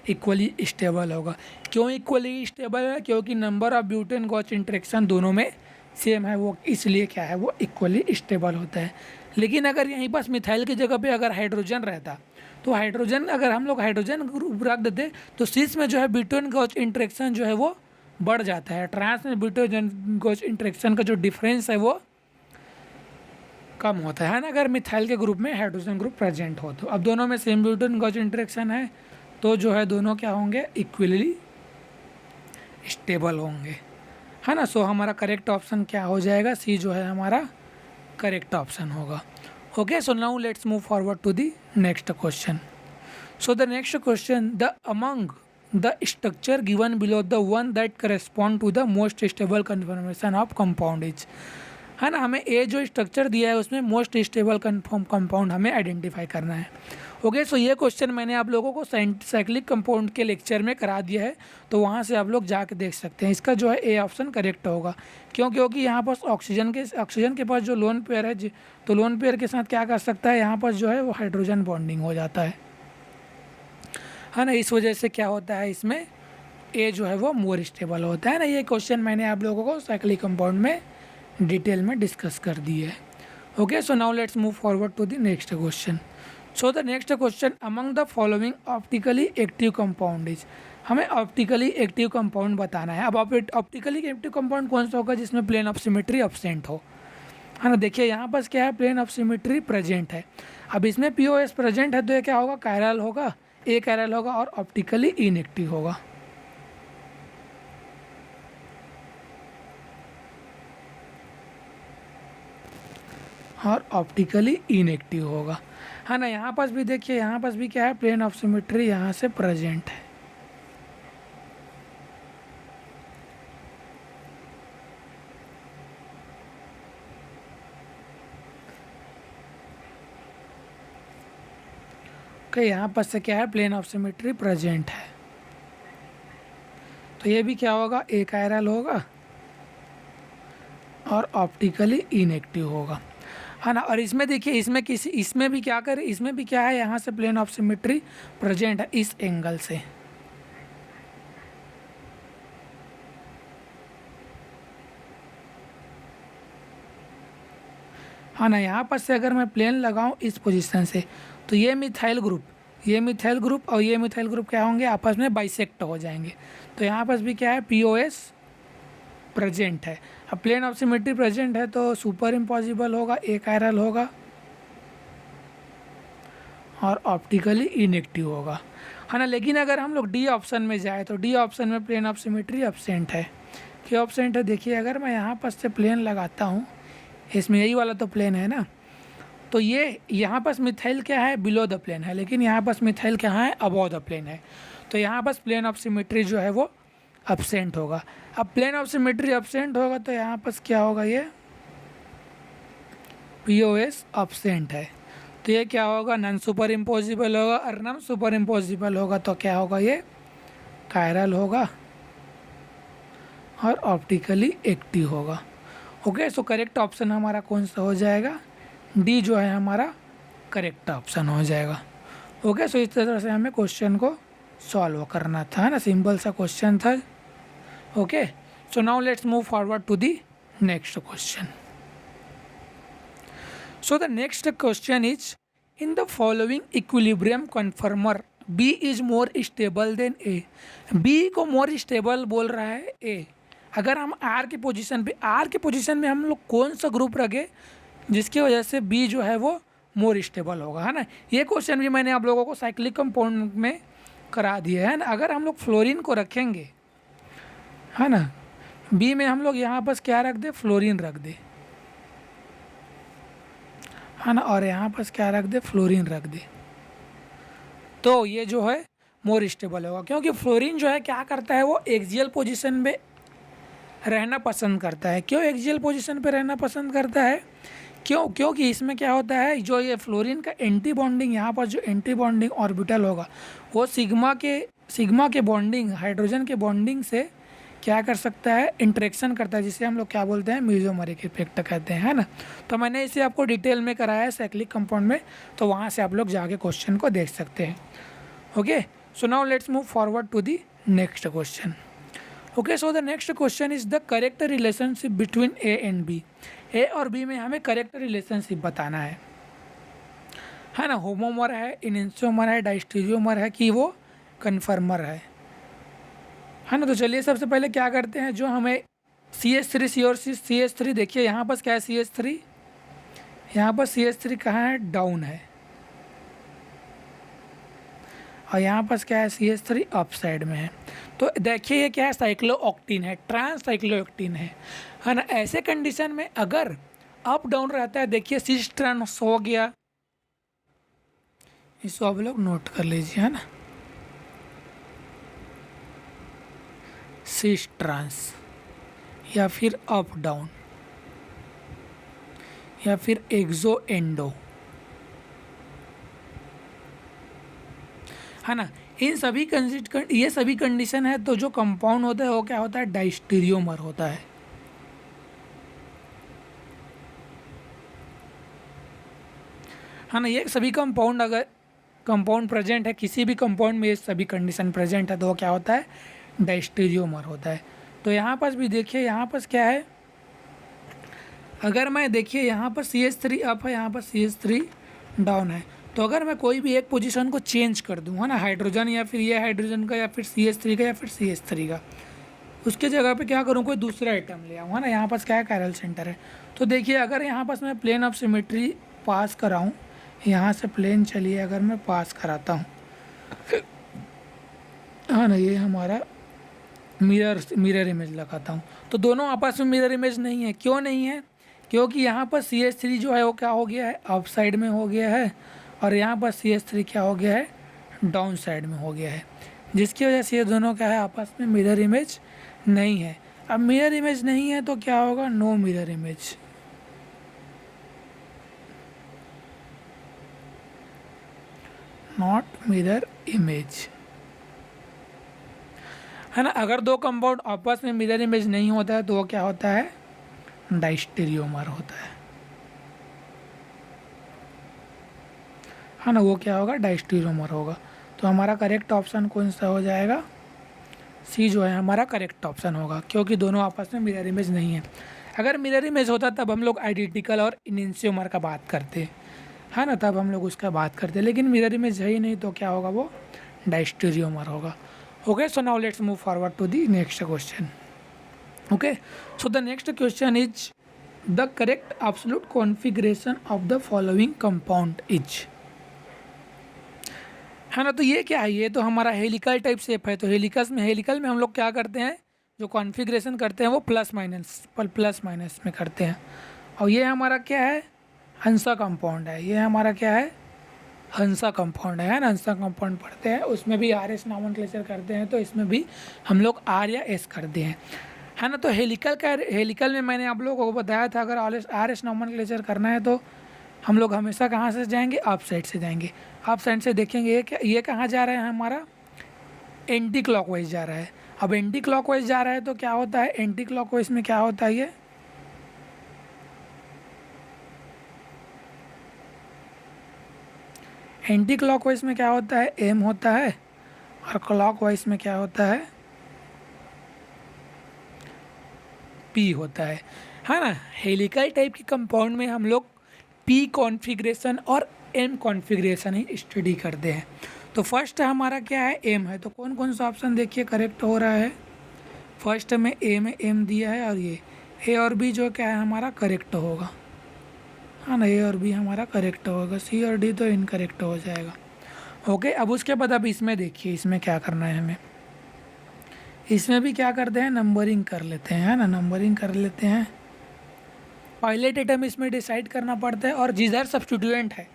equally stable होगा। क्यों इक्वली स्टेबल है, क्योंकि number of butane gauche interaction दोनों में सेम है, वो इसलिए क्या है, वो इक्वली स्टेबल होता है। लेकिन अगर यहीं पास मिथाइल की जगह पे अगर हाइड्रोजन रहता, तो हाइड्रोजन अगर हम लोग हाइड्रोजन ग्रुप रख देते तो सिस में जो है ब्यूटेन गॉस इंटरेक्शन जो है वो बढ़ जाता है, ट्रांस में ब्यूटेन गॉस इंटरेक्शन का जो डिफरेंस है वो कम होता है ना, अगर मिथाइल के ग्रुप में हाइड्रोजन ग्रुप प्रेजेंट हो तो। अब दोनों में सेम ब्यूटेन गॉस इंटरेक्शन है तो जो है दोनों क्या होंगे, इक्वली स्टेबल होंगे, है ना। सो हमारा करेक्ट ऑप्शन क्या हो जाएगा, सी जो है हमारा करेक्ट ऑप्शन होगा। Okay, so now let's move forward to the next question. So the next question, the among the structure given below the one that correspond to the most stable conformation of compound is, है ना, हमें ए जो structure दिया है उसमें most stable compound हमें identify करना है। ओके, सो ये क्वेश्चन मैंने आप लोगों को साइक्लिक कंपाउंड के लेक्चर में करा दिया है, तो वहाँ से आप लोग जाके देख सकते हैं। इसका जो है ए ऑप्शन करेक्ट होगा, क्योंकि यहाँ पर ऑक्सीजन के पास जो लोन पेयर है, तो लोन पेयर के साथ क्या कर सकता है, यहाँ पर जो है वो हाइड्रोजन बॉन्डिंग हो जाता है ना। इस वजह से क्या होता है, इसमें ए जो है वो मोर स्टेबल होता है ना। ये क्वेश्चन मैंने आप लोगों को साइक्लिक कंपाउंड में डिटेल में डिस्कस कर दी है। Okay, so now let's move forward to the next question. So the next question, among the following optically active compound is, हमें ऑप्टिकली एक्टिव कंपाउंड बताना है। अब ऑप्टिकली एक्टिव कंपाउंड कौन सा होगा, जिसमें प्लेन ऑफ सिमेट्री एब्सेंट हो, है ना। देखिए यहाँ पर क्या है, प्लेन ऑफ सिमेट्री प्रेजेंट है। अब इसमें पीओएस प्रेजेंट है तो ये क्या होगा, कायरल होगा, ए कायरल होगा और ऑप्टिकली इनएक्टिव होगा। और ऑप्टिकली इनएक्टिव होगा, है ना। यहाँ पास भी देखिए, यहाँ पास भी क्या है, प्लेन ऑफ सिमेट्री यहाँ से प्रेजेंट है। ओके, यहाँ पर से क्या है, प्लेन ऑफ सिमेट्री प्रेजेंट है, तो ये भी क्या होगा, ए कायरल होगा और ऑप्टिकली इनएक्टिव होगा, है ना। और इसमें देखिए, इसमें भी क्या करें, इसमें भी क्या है, यहाँ से प्लेन ऑफ सिमेट्री प्रेजेंट है इस एंगल से, है ना। यहाँ पर से अगर मैं प्लेन लगाऊं इस पोजीशन से, तो ये मिथाइल ग्रुप और ये मिथाइल ग्रुप क्या होंगे, आपस में बाइसेक्ट हो जाएंगे। तो यहाँ पर भी क्या है, पीओएस प्रेजेंट है। अब प्लेन ऑफ सिमेट्री प्रेजेंट है तो सुपर इम्पॉसिबल होगा, ए कायरल होगा और ऑप्टिकली इनएक्टिव होगा, है ना। लेकिन अगर हम लोग डी ऑप्शन में जाए तो डी ऑप्शन में प्लेन ऑफ सिमेट्री एब्सेंट है। क्या एब्सेंट है, देखिए अगर मैं यहाँ पर से प्लेन लगाता हूँ, इसमें यही वाला तो प्लेन है ना, तो ये यहाँ पर मिथाइल क्या है, बिलो द प्लेन है, लेकिन यहाँ पर मिथाइल क्या है, अबव द प्लेन है। तो यहाँ पर प्लेन ऑफ सिमेट्री जो है वो एब्सेंट होगा। अब प्लेन ऑफ सिमेट्री एब्सेंट होगा तो यहाँ पर क्या होगा, ये पीओएस एब्सेंट है, तो ये क्या होगा, नॉन सुपर इम्पॉसिबल होगा। और नॉन सुपर इम्पॉसिबल होगा तो क्या होगा, ये कायरल होगा और ऑप्टिकली एक्टिव होगा। ओके, सो करेक्ट ऑप्शन हमारा कौन सा हो जाएगा, डी जो है हमारा करेक्ट ऑप्शन हो जाएगा। ओके, सो इस तरह से हमें क्वेश्चन को सॉल्व करना था, ना, सिंपल सा क्वेश्चन था। Okay, so now let's move forward to the next question. So the next question is, in the following equilibrium conformer B is more stable than A, B को more stable बोल रहा है A। अगर हम R के position में हम लोग कौन सा ग्रुप रखे जिसकी वजह से B जो है वो मोर स्टेबल होगा, है ना। ये क्वेश्चन भी मैंने आप लोगों को साइक्लिक कंपाउंड में करा दिया है ना। अगर हम लोग फ्लोरीन को रखेंगे, है ना, B में हम लोग यहाँ पर क्या रख दे, फ्लोरीन रख दे, है ना, और यहाँ पर क्या रख दे, फ्लोरीन रख दे, तो ये जो है मोर स्टेबल होगा। क्योंकि फ्लोरीन जो है क्या करता है, वो एक्सियल पोजीशन में रहना पसंद करता है। क्यों एक्सियल पोजीशन पे रहना पसंद करता है, क्योंकि इसमें क्या होता है, जो ये फ्लोरीन का एंटी बॉन्डिंग, यहाँ पर जो एंटी बॉन्डिंग ऑर्बिटल होगा वो सिग्मा के बॉन्डिंग, हाइड्रोजन के बॉन्डिंग से क्या कर सकता है, इंटरेक्शन करता है, जिसे हम लोग क्या बोलते हैं, मेसोमेरिक इफेक्ट कहते हैं, है ना। तो मैंने इसे आपको डिटेल में कराया है साइक्लिक कंपाउंड में, तो वहाँ से आप लोग जाके क्वेश्चन को देख सकते हैं। Okay, so now let's move forward to the next question. Okay, so the next question is the correct relationship between A and B. A और बी में हमें करेक्ट रिलेशनशिप बताना है ना। होमोमर है, इनेंशियोमर है, डायस्टीरियोमर है कि वो कन्फर्मर है ना। तो चलिए सबसे पहले क्या करते हैं, जो हमें CH3 CH3 देखिए यहाँ पर क्या है, CH3, यहाँ पर CH3 कहाँ है, डाउन है, और यहाँ पर क्या है, CH3 अप साइड में है। तो देखिए ये क्या है, साइक्लोऑक्टीन है, ट्रांस साइक्लोऑक्टीन है ना। ऐसे कंडीशन में अगर अप डाउन रहता है, देखिए सिस ट्रांस हो गया, इसको आप लोग नोट कर लीजिए, है ना। सिस ट्रांस, या फिर अप डाउन, या फिर एक्सो एंडो, है ना। ये सभी कंडीशन है तो जो कंपाउंड होता है वो क्या होता है, डायस्टेरियोमर होता है ना। ये सभी कंपाउंड, अगर कंपाउंड प्रेजेंट है किसी भी कंपाउंड में, ये सभी कंडीशन प्रेजेंट है तो वो क्या होता है, डायस्टेरियोमर होता है। तो यहाँ पर भी देखिए, यहाँ पर क्या है, अगर मैं देखिए यहाँ पर CH3 अप है, यहाँ पर CH3 डाउन है, तो अगर मैं कोई भी एक पोजीशन को चेंज कर दूँ, है ना, हाइड्रोजन या फिर ये हाइड्रोजन का या फिर CH3 का या फिर CH3 का, उसके जगह पे क्या करूँ, कोई दूसरा आइटम ले आऊँ, है ना। यहाँ पास क्या है, कायरल सेंटर है। तो देखिए अगर यहाँ पास मैं प्लेन ऑफ सिमेट्री पास कराऊँ, यहाँ से प्लेन चलिए अगर मैं पास कराता हूँ, हाँ ना, ये हमारा मिरर इमेज लगाता हूँ, तो दोनों आपस में मिरर इमेज नहीं है। क्यों नहीं है, क्योंकि यहाँ पर CH3 जो है वो क्या हो गया है, अप साइड में हो गया है, और यहाँ पर CH3 क्या हो गया है, डाउन साइड में हो गया है, जिसकी वजह से ये दोनों क्या है, आपस में मिरर इमेज नहीं है। अब मिरर इमेज नहीं है तो क्या होगा, no mirror image. Not mirror image, है ना। अगर दो कंपाउंड आपस में मिरर इमेज नहीं होता है तो वो क्या होता है, डायस्टेरियोमर होता है ना। वो क्या होगा, डायस्टेरियोमर होगा। तो हमारा करेक्ट ऑप्शन कौन सा हो जाएगा, सी जो है हमारा करेक्ट ऑप्शन होगा, क्योंकि दोनों आपस में मिरर इमेज नहीं है। अगर मिरर इमेज होता तब हम लोग आइडेंटिकल और इनेंशियोमर का बात करते, है ना, तब हम लोग उसका बात करते, लेकिन मिरर इमेज है ही नहीं तो क्या होगा, वो डायस्टेरियोमर होगा। Okay, so now let's move forward to the next question. Okay, so the next question is the correct absolute configuration of the following compound is, है ना। तो ये क्या है, ये तो हमारा हेलिकल टाइप शेप है। तो हेलिकल में हम लोग क्या करते हैं, जो कॉन्फ़िगरेशन करते हैं वो प्लस माइनस में करते हैं। और ये हमारा क्या है, हंसा कंपाउंड है। ये हमारा क्या है, हंसा कंपाउंड है ना। हंसा कंपाउंड पढ़ते हैं, उसमें भी RS नॉमेनक्लेचर करते हैं, तो इसमें भी हम लोग R या S करते हैं, है ना। तो हेलिकल में मैंने आप लोगों को बताया था, अगर RS नॉमेनक्लेचर करना है तो हम लोग हमेशा कहाँ से जाएंगे, अप साइड से जाएंगे। अप साइड से देखेंगे ये कहाँ जा रहा है, हमारा एंटी क्लॉकवाइज जा रहा है। अब एंटी क्लॉकवाइज जा रहा है तो क्या होता है, एंटी क्लॉकवाइज में क्या होता है, ये एंटी क्लॉकवाइज में क्या होता है, M होता है, और क्लॉकवाइज में क्या होता है, P होता है ना। हेलिकल टाइप के कंपाउंड में हम लोग P कॉन्फ़िगरेशन और M कॉन्फ़िगरेशन ही स्टडी करते हैं। तो फर्स्ट हमारा क्या है, M है। तो कौन कौन सा ऑप्शन देखिए करेक्ट हो रहा है, फर्स्ट में A में M दिया है, और ये A और B जो क्या है हमारा करेक्ट होगा, हाँ ना। A और B हमारा करेक्ट होगा, C और D तो इनकरेक्ट हो जाएगा। ओके, अब उसके बाद अब इसमें देखिए, इसमें क्या करना है हमें, इसमें भी क्या करते हैं, नंबरिंग कर लेते हैं, है ना। नंबरिंग कर लेते हैं, पायलट एटम इसमें डिसाइड करना पड़ता है, और जिधर सब्स्टिट्यूएंट है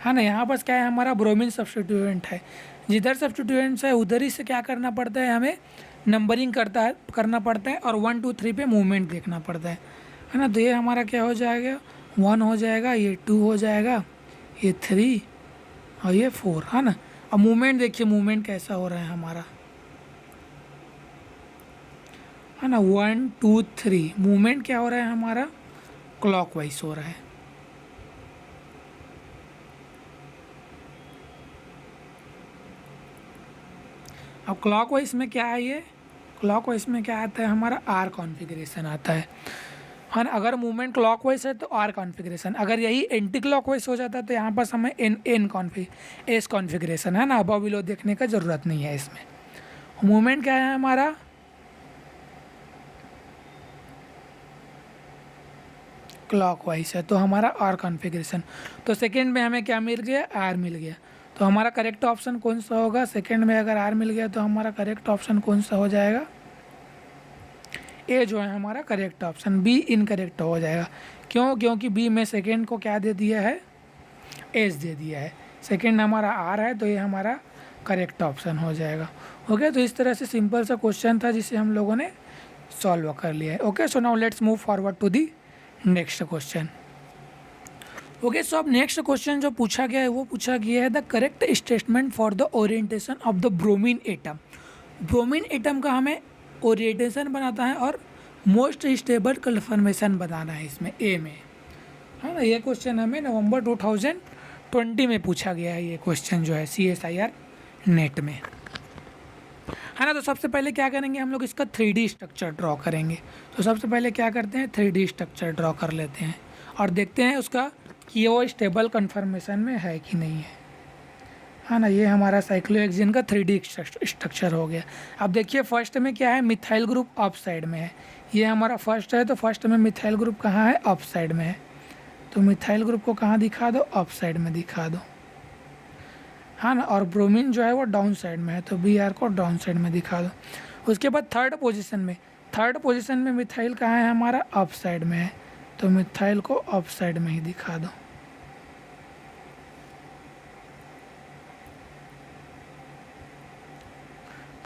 ना। यहाँ पर क्या है, हमारा ब्रोमीन सब्स्टिट्यूएंट है। जिधर सब्स्टिट्यूएंट्स है उधर ही से क्या करना पड़ता है, हमें नंबरिंग करना पड़ता है, और 1 2 3 पे मूवमेंट देखना पड़ता है ना। तो ये हमारा क्या हो जाएगा, 1 हो जाएगा, ये 2 हो जाएगा, ये 3 और ये 4, है ना। अब मूवमेंट देखिए, मूवमेंट कैसा हो रहा है हमारा, है ना। 1 2 3 मूवमेंट क्या हो रहा है हमारा, क्लॉकवाइज हो रहा है। अब क्लॉकवाइज में क्या है, ये क्लॉकवाइज में क्या आता है हमारा, R कॉन्फ़िगरेशन आता है ना। अगर मूवमेंट क्लॉकवाइज है तो R कॉन्फ़िगरेशन, अगर यही एंटी क्लॉकवाइज हो जाता है तो यहाँ पर हमें S कॉन्फ़िगरेशन, है ना। अबव बिलो देखने का ज़रूरत नहीं है इसमें। मूवमेंट क्या है हमारा, क्लॉकवाइज है, तो हमारा R कॉन्फ़िगरेशन। तो सेकेंड में हमें क्या मिल गया, R मिल गया। तो हमारा करेक्ट ऑप्शन कौन सा होगा, सेकेंड में अगर R मिल गया तो हमारा करेक्ट ऑप्शन कौन सा हो जाएगा, ए जो है हमारा करेक्ट ऑप्शन, बी इनकरेक्ट हो जाएगा। क्यों, क्योंकि बी में सेकेंड को क्या दे दिया है, एस दे दिया है। सेकेंड हमारा आर है तो ये हमारा करेक्ट ऑप्शन हो जाएगा। ओके, तो इस तरह से सिंपल सा क्वेश्चन था जिसे हम लोगों ने सॉल्व कर लिया है। Okay, so now let's move forward to the next question. Okay, so अब नेक्स्ट क्वेश्चन जो पूछा गया है वो पूछा गया है the correct statement for the orientation of the bromine atom. Bromine atom का हमें ओरिएंटेशन बनाता है और मोस्ट स्टेबल कन्फर्मेशन बताना है इसमें ए में, है ना। ये क्वेश्चन हमें नवंबर 2020 में पूछा गया है, ये क्वेश्चन जो है CSIR नेट में, है ना। तो सबसे पहले क्या करेंगे हम लोग, इसका 3D स्ट्रक्चर ड्रॉ करेंगे। तो सबसे पहले क्या करते हैं, 3D स्ट्रक्चर ड्रॉ कर लेते हैं और देखते हैं उसका कि वो स्टेबल कन्फर्मेशन में है कि नहीं है ना। ये हमारा साइक्लोहेक्सेन का 3D स्ट्रक्चर हो गया। अब देखिए फर्स्ट में क्या है, मिथाइल ग्रुप अप साइड में है। ये हमारा फर्स्ट है, तो फर्स्ट में मिथाइल ग्रुप कहाँ है, अप साइड में है। तो मिथाइल ग्रुप को कहाँ दिखा दो, अप साइड में दिखा दो, हाँ ना। और ब्रोमीन जो है वो डाउन साइड में है, तो Br को डाउन साइड में दिखा दो। उसके बाद थर्ड पोजीशन में मिथाइल कहाँ है हमारा, अप साइड में है, तो मिथाइल को अप साइड में ही दिखा दो।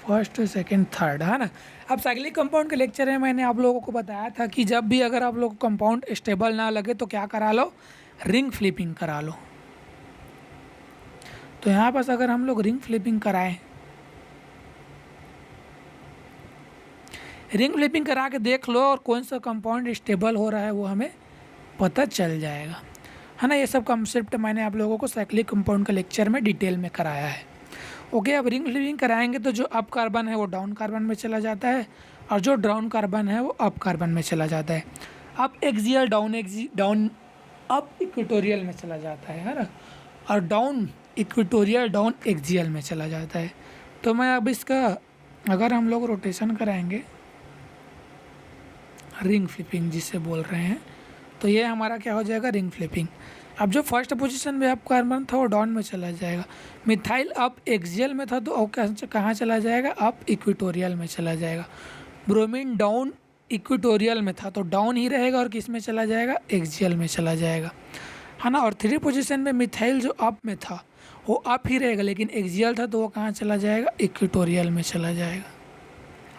फर्स्ट, सेकंड, थर्ड, है ना। अब साइक्लिक कंपाउंड के लेक्चर में मैंने आप लोगों को बताया था कि जब भी अगर आप लोग को कंपाउंड स्टेबल ना लगे तो क्या करा लो, रिंग फ्लिपिंग करा लो। तो यहाँ पास अगर हम लोग रिंग फ्लिपिंग कराएं, रिंग फ्लिपिंग करा के देख लो और कौन सा कंपाउंड स्टेबल हो रहा है वो हमें पता चल जाएगा, है ना। ये सब कॉन्सेप्ट मैंने आप लोगों को साइक्लिक कंपाउंड के लेक्चर में डिटेल में कराया है। ओके, अब रिंग फ्लिपिंग कराएंगे तो जो अप कार्बन है वो डाउन कार्बन में चला जाता है और जो डाउन कार्बन है वो अप कार्बन में चला जाता है। Up axial down up equatorial में चला जाता है ना, और डाउन इक्वेटोरियल डाउन एक्सियल में चला जाता है। तो मैं अब इसका अगर हम लोग रोटेशन कराएंगे, रिंग फ्लिपिंग जिसे बोल रहे हैं, तो ये हमारा क्या हो जाएगा, रिंग फ्लिपिंग। अब जो फर्स्ट पोजीशन में अप कार्बन था वो डाउन में चला जाएगा। मिथाइल अप एक्सियल में था तो कहाँ चला जाएगा, अप इक्वेटोरियल में चला जाएगा। ब्रोमीन डाउन इक्वेटोरियल में था तो डाउन ही रहेगा और किस में चला जाएगा, एक्सियल में चला जाएगा, है ना। और थ्री पोजीशन में मिथाइल जो अप में था वो अप ही रहेगा, लेकिन एक्सियल था तो वो कहाँ चला जाएगा, इक्वेटोरियल में चला जाएगा,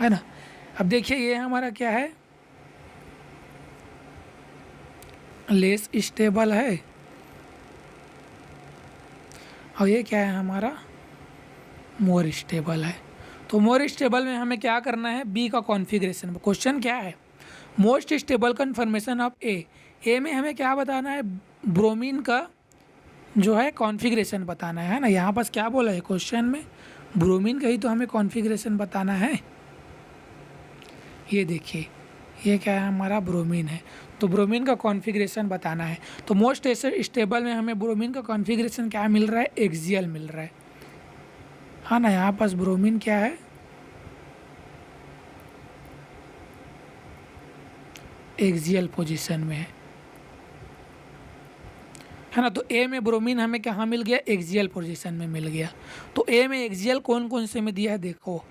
है ना। अब देखिए ये हमारा क्या है, लेस स्टेबल है, और ये क्या है हमारा, मोर स्टेबल है। तो मोर स्टेबल में हमें क्या करना है, बी का कॉन्फ़िगरेशन। क्वेश्चन क्या है, मोस्ट स्टेबल कन्फर्मेशन ऑफ ए में हमें क्या बताना है, ब्रोमीन का जो है कॉन्फ़िगरेशन बताना है ना। यहाँ पास क्या बोला है क्वेश्चन में, ब्रोमीन का ही तो हमें कॉन्फ़िगरेशन बताना है। ये देखिए ये क्या है हमारा, ब्रोमीन है, तो ब्रोमीन का कॉन्फ़िगरेशन बताना है। तो मोस्ट स्टेबल में हमें ब्रोमीन का कॉन्फ़िगरेशन क्या मिल रहा है, एक्सियल मिल रहा है, हाँ ना। यहाँ पास ब्रोमीन क्या है, एक्सियल पोजीशन में है ना। तो ए में ब्रोमीन हमें कहाँ मिल गया, एक्सियल पोजीशन में मिल गया। तो ए में एक्सियल कौन कौन से में दिया है, देखो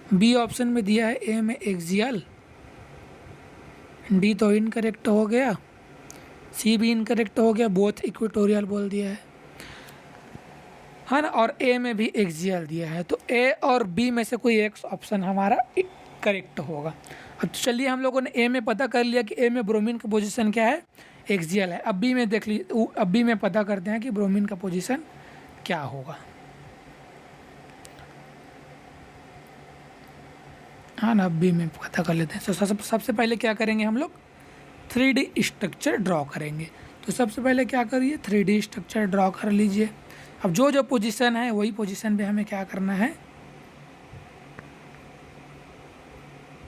बी ऑप्शन में दिया है ए में एक्सियल, डी तो इनकरेक्ट हो गया, सी भी इनकरेक्ट हो गया, बोथ इक्वेटोरियल बोल दिया है ना। और ए में भी एक्सियल दिया है, तो ए और बी में से कोई एक ऑप्शन हमारा करेक्ट होगा। अब चलिए हम लोगों ने ए में पता कर लिया कि ए में ब्रोमीन का पोजीशन क्या है, एक्सियल है। अब बी में देख लीजिए, अब बी में पता करते हैं कि ब्रोमीन का पोजीशन क्या होगा, हाँ ना। अब बी में पता कर लेते हैं। तो सबसे पहले क्या करेंगे हम लोग, 3D स्ट्रक्चर ड्रॉ करेंगे। तो सबसे पहले क्या करिए, 3D स्ट्रक्चर ड्रॉ कर लीजिए। अब जो जो पोजीशन है वही पोजीशन पे हमें क्या करना है,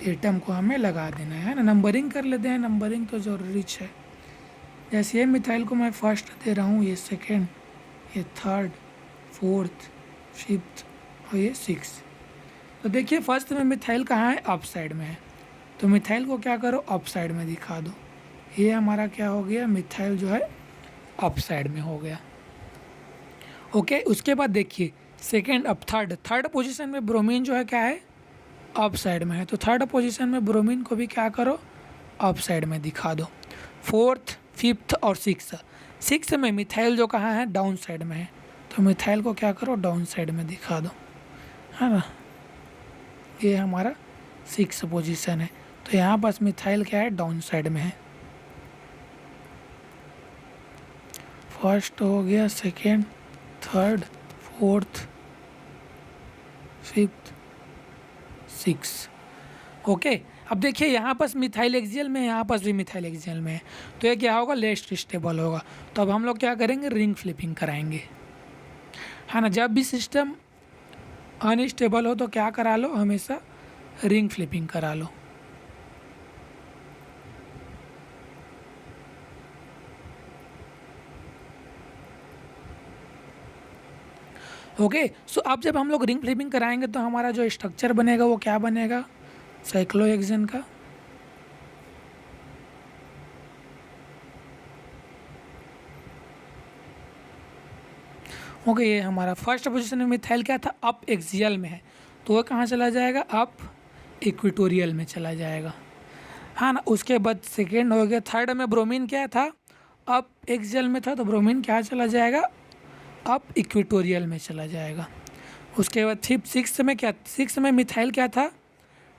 एटम को हमें लगा देना है ना। नंबरिंग कर लेते हैं, नंबरिंग तो ज़रूरी है। जैसे ये मिथाइल को मैं फर्स्ट दे रहा हूँ, ये सेकेंड, ये थर्ड, फोर्थ, फिफ्थ और ये सिक्स। तो देखिए फर्स्ट में मिथाइल कहाँ है, अप साइड में है, तो मिथाइल को क्या करो, अप साइड में दिखा दो। ये हमारा क्या हो गया, मिथाइल जो है अप साइड में हो गया। ओके, उसके बाद देखिए सेकेंड, अब थर्ड पोजीशन में ब्रोमीन जो है क्या है, अप साइड में है, तो थर्ड पोजीशन में ब्रोमीन को भी क्या करो, अप साइड में दिखा दो। फोर्थ, फिफ्थ और सिक्स में मिथाइल जो कहाँ है, डाउन साइड में है, तो मिथाइल को क्या करो, डाउन साइड में दिखा दो, है ना। ये हमारा 6 पोजीशन है, तो यहाँ पास मिथाइल क्या है, डाउन साइड में है। फर्स्ट हो गया, second, third, fourth, fifth, 6। Okay, अब देखिए यहाँ पास मिथाइल एक्सियल में है, यहाँ पास भी मिथाइल एक्सियल में है, तो ये क्या होगा, लेस्ट स्टेबल होगा। तो अब हम लोग क्या करेंगे, रिंग फ्लिपिंग कराएंगे, है ना। जब भी सिस्टम अनस्टेबल हो तो क्या करा लो, हमेशा रिंग फ्लिपिंग करा लो। ओके, सो अब जब हम लोग रिंग फ्लिपिंग कराएंगे तो हमारा जो स्ट्रक्चर बनेगा वो क्या बनेगा, साइक्लोहेक्सेन का। ओके, ये हमारा फर्स्ट पोजीशन में मिथाइल क्या था, अप एक्सियल में है, तो वो कहाँ चला जाएगा, अप इक्वेटोरियल में चला जाएगा, हाँ ना। उसके बाद सेकेंड हो गया, थर्ड में ब्रोमीन क्या था, अप एक्सियल में था, तो ब्रोमीन क्या चला जाएगा, अप इक्वेटोरियल में चला जाएगा। उसके बाद फिफ्थ, सिक्स में क्या, सिक्स में मिथाइल क्या था,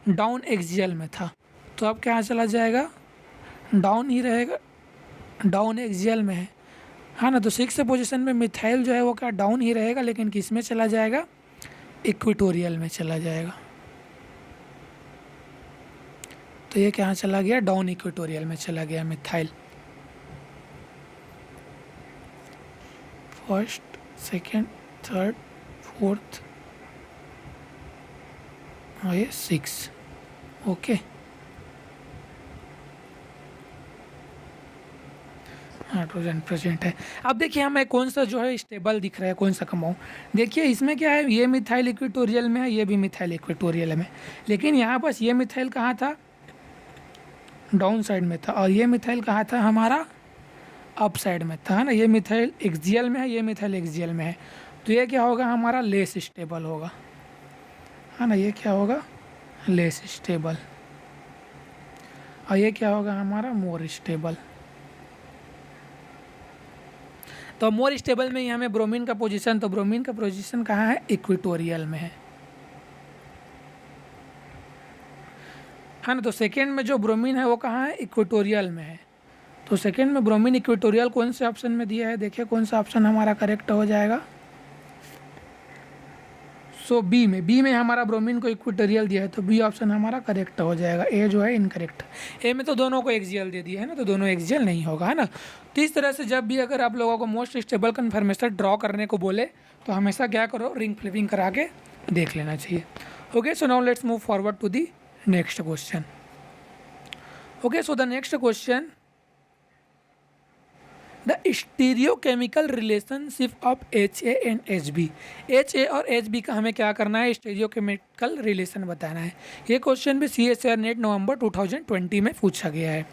डाउन एक्सियल में था, तो अब क्या चला जाएगा, डाउन ही रहेगा, डाउन एक्सियल में है, हाँ ना। तो सिक्स पोजीशन में मिथाइल जो है वो क्या, डाउन ही रहेगा, लेकिन किस में चला जाएगा, इक्वेटोरियल में चला जाएगा। तो ये क्या चला गया, डाउन इक्वेटोरियल में चला गया methyl. First, second, third, fourth, और ये 6। ओके, हाइड्रोजन प्रेजेंट है। अब देखिए हमें कौन सा जो है स्टेबल दिख रहा है, कौन सा कंपाउंड। देखिए इसमें क्या है, ये मिथाइल इक्वेटोरियल में है, ये भी मिथाइल इक्वेटोरियल में, लेकिन यहाँ पास ये मिथाइल कहाँ था, डाउन साइड में था, और ये मिथाइल कहाँ था हमारा, अप साइड में था, है ना। ये मिथाइल एक्सियल में है, ये मिथाइल एक्सियल में है, तो ये क्या होगा, हमारा लेस स्टेबल होगा, है ना। ये क्या होगा, लेस स्टेबल, और ये क्या होगा हमारा, मोर स्टेबल। तो मोर स्टेबल में ही हमें ब्रोमीन का पोजीशन, तो ब्रोमीन का पोजीशन कहाँ है, इक्वेटोरियल में है ना। तो सेकेंड में जो ब्रोमीन है वो कहाँ है, इक्वेटोरियल में है, तो सेकेंड में ब्रोमीन इक्वेटोरियल कौन से ऑप्शन में दिया है, देखिए कौन सा ऑप्शन हमारा करेक्ट हो जाएगा। सो बी में हमारा ब्रोमीन को इक्वेटोरियल दिया है, तो बी ऑप्शन हमारा करेक्ट हो जाएगा। ए जो है इनकरेक्ट, ए में तो दोनों को एक्सियल दे दिया है ना, तो दोनों एक्सियल नहीं होगा, है ना। तो इस तरह से जब भी अगर आप लोगों को मोस्ट स्टेबल कन्फर्मेशन ड्रॉ करने को बोले तो हमेशा क्या करो, रिंग फ्लिपिंग करा के देख लेना चाहिए। Okay, so now let's move forward to the next question. Okay, so the next question, the stereochemical relationship of HA and HB। HA और HB का हमें क्या करना है, स्टीरियोकेमिकल रिलेशन बताना है। ये क्वेश्चन भी CSIR नेट नवंबर 2020 में पूछा गया है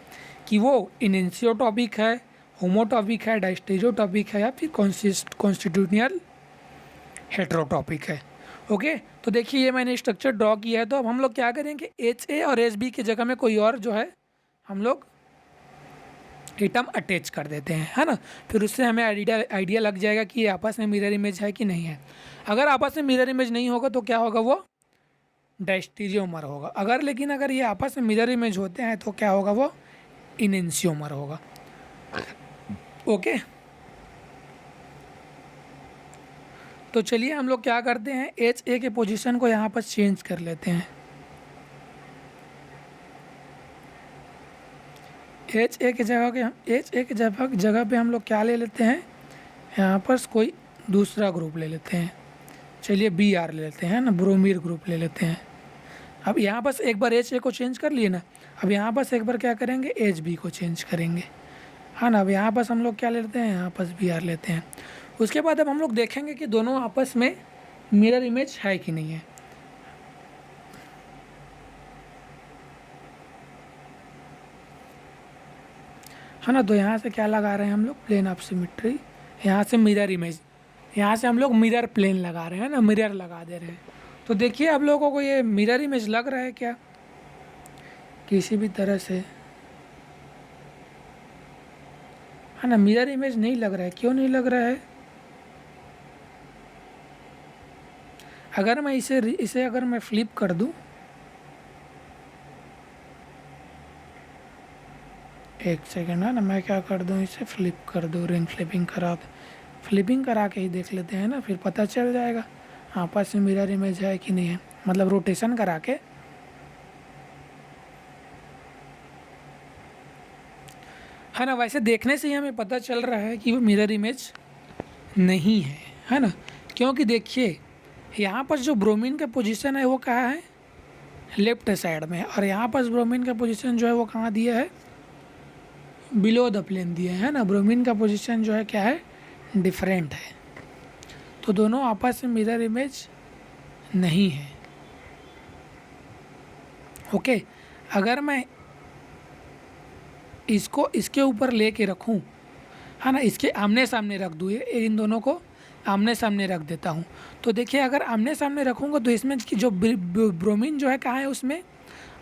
कि वो इनेंशियोटॉपिक है, होमोटॉपिक है, डाइस्टीरियोटॉपिक है, या फिर कॉन्स्टिट्यूशनल हेटेरोटॉपिक है। ओके, तो देखिए ये मैंने स्ट्रक्चर ड्रॉ किया है, तो अब हम लोग क्या करेंगे, HA और HB की जगह में कोई और जो है हम लोग एटम अटैच कर देते हैं, है ना। फिर उससे हमें आइडिया लग जाएगा कि ये आपस में मिरर इमेज है कि नहीं है। अगर आपस में मिरर इमेज नहीं होगा तो क्या होगा, वो डायस्टीरियोमर होगा। अगर ये आपस में मिरर इमेज होते हैं तो क्या होगा, वो इनेंशियोमर होगा। ओके, तो चलिए हम लोग क्या करते हैं, HA के पोजीशन को यहाँ पर चेंज कर लेते हैं। HA की जगह पे हम लोग क्या ले लेते हैं, यहाँ पर कोई दूसरा ग्रुप ले लेते हैं। चलिए BR ले लेते हैं ना, ब्रोमीर ग्रुप ले लेते हैं। अब यहाँ पर एक बार HA को चेंज कर लिए ना, अब यहाँ पर एक बार क्या करेंगे, HB को चेंज करेंगे, हाँ ना। अब यहाँ पर हम लोग क्या लेते हैं, यहाँ पर BR लेते हैं। उसके बाद अब हम लोग देखेंगे कि दोनों आपस में मिरर इमेज है कि नहीं है। है ना, तो यहाँ से क्या लगा रहे हैं हम लोग, प्लेन ऑफ सिमेट्री, यहाँ से मिरर इमेज, यहाँ से हम लोग मिरर प्लेन लगा रहे हैं ना, मिरर लगा दे रहे हैं। तो देखिए आप लोगों को ये मिरर इमेज लग रहा है क्या, किसी भी तरह से, है ना। मिरर इमेज नहीं लग रहा है, क्यों नहीं लग रहा है, अगर मैं इसे अगर मैं फ्लिप कर दूं, एक सेकेंड है ना, मैं क्या कर दूं, इसे फ्लिप कर दूं, रिंग फ्लिपिंग करा के ही देख लेते हैं ना, फिर पता चल जाएगा आपस में मिरर इमेज है कि नहीं है, मतलब रोटेशन करा के। है ना, वैसे देखने से ही हमें पता चल रहा है कि वो मिरर इमेज नहीं है ना, क्योंकि देखिए यहाँ पर जो ब्रोमीन का पोजीशन है वो कहाँ है, लेफ्ट साइड में, और यहाँ पर ब्रोमीन का पोजीशन जो है वो कहाँ दिया है, बिलो द प्लेन दिया है ना। ब्रोमीन का पोजीशन जो है क्या है, डिफरेंट है, तो दोनों आपस में मिरर इमेज नहीं है। ओके, अगर मैं इसको इसके ऊपर लेके रखूं, है ना, इसके आमने सामने रख दूँ, ये इन दोनों को आमने सामने रख देता हूँ, तो देखिए अगर आमने सामने रखूँगा तो इसमें की जो ब्रोमीन जो है कहाँ है, उसमें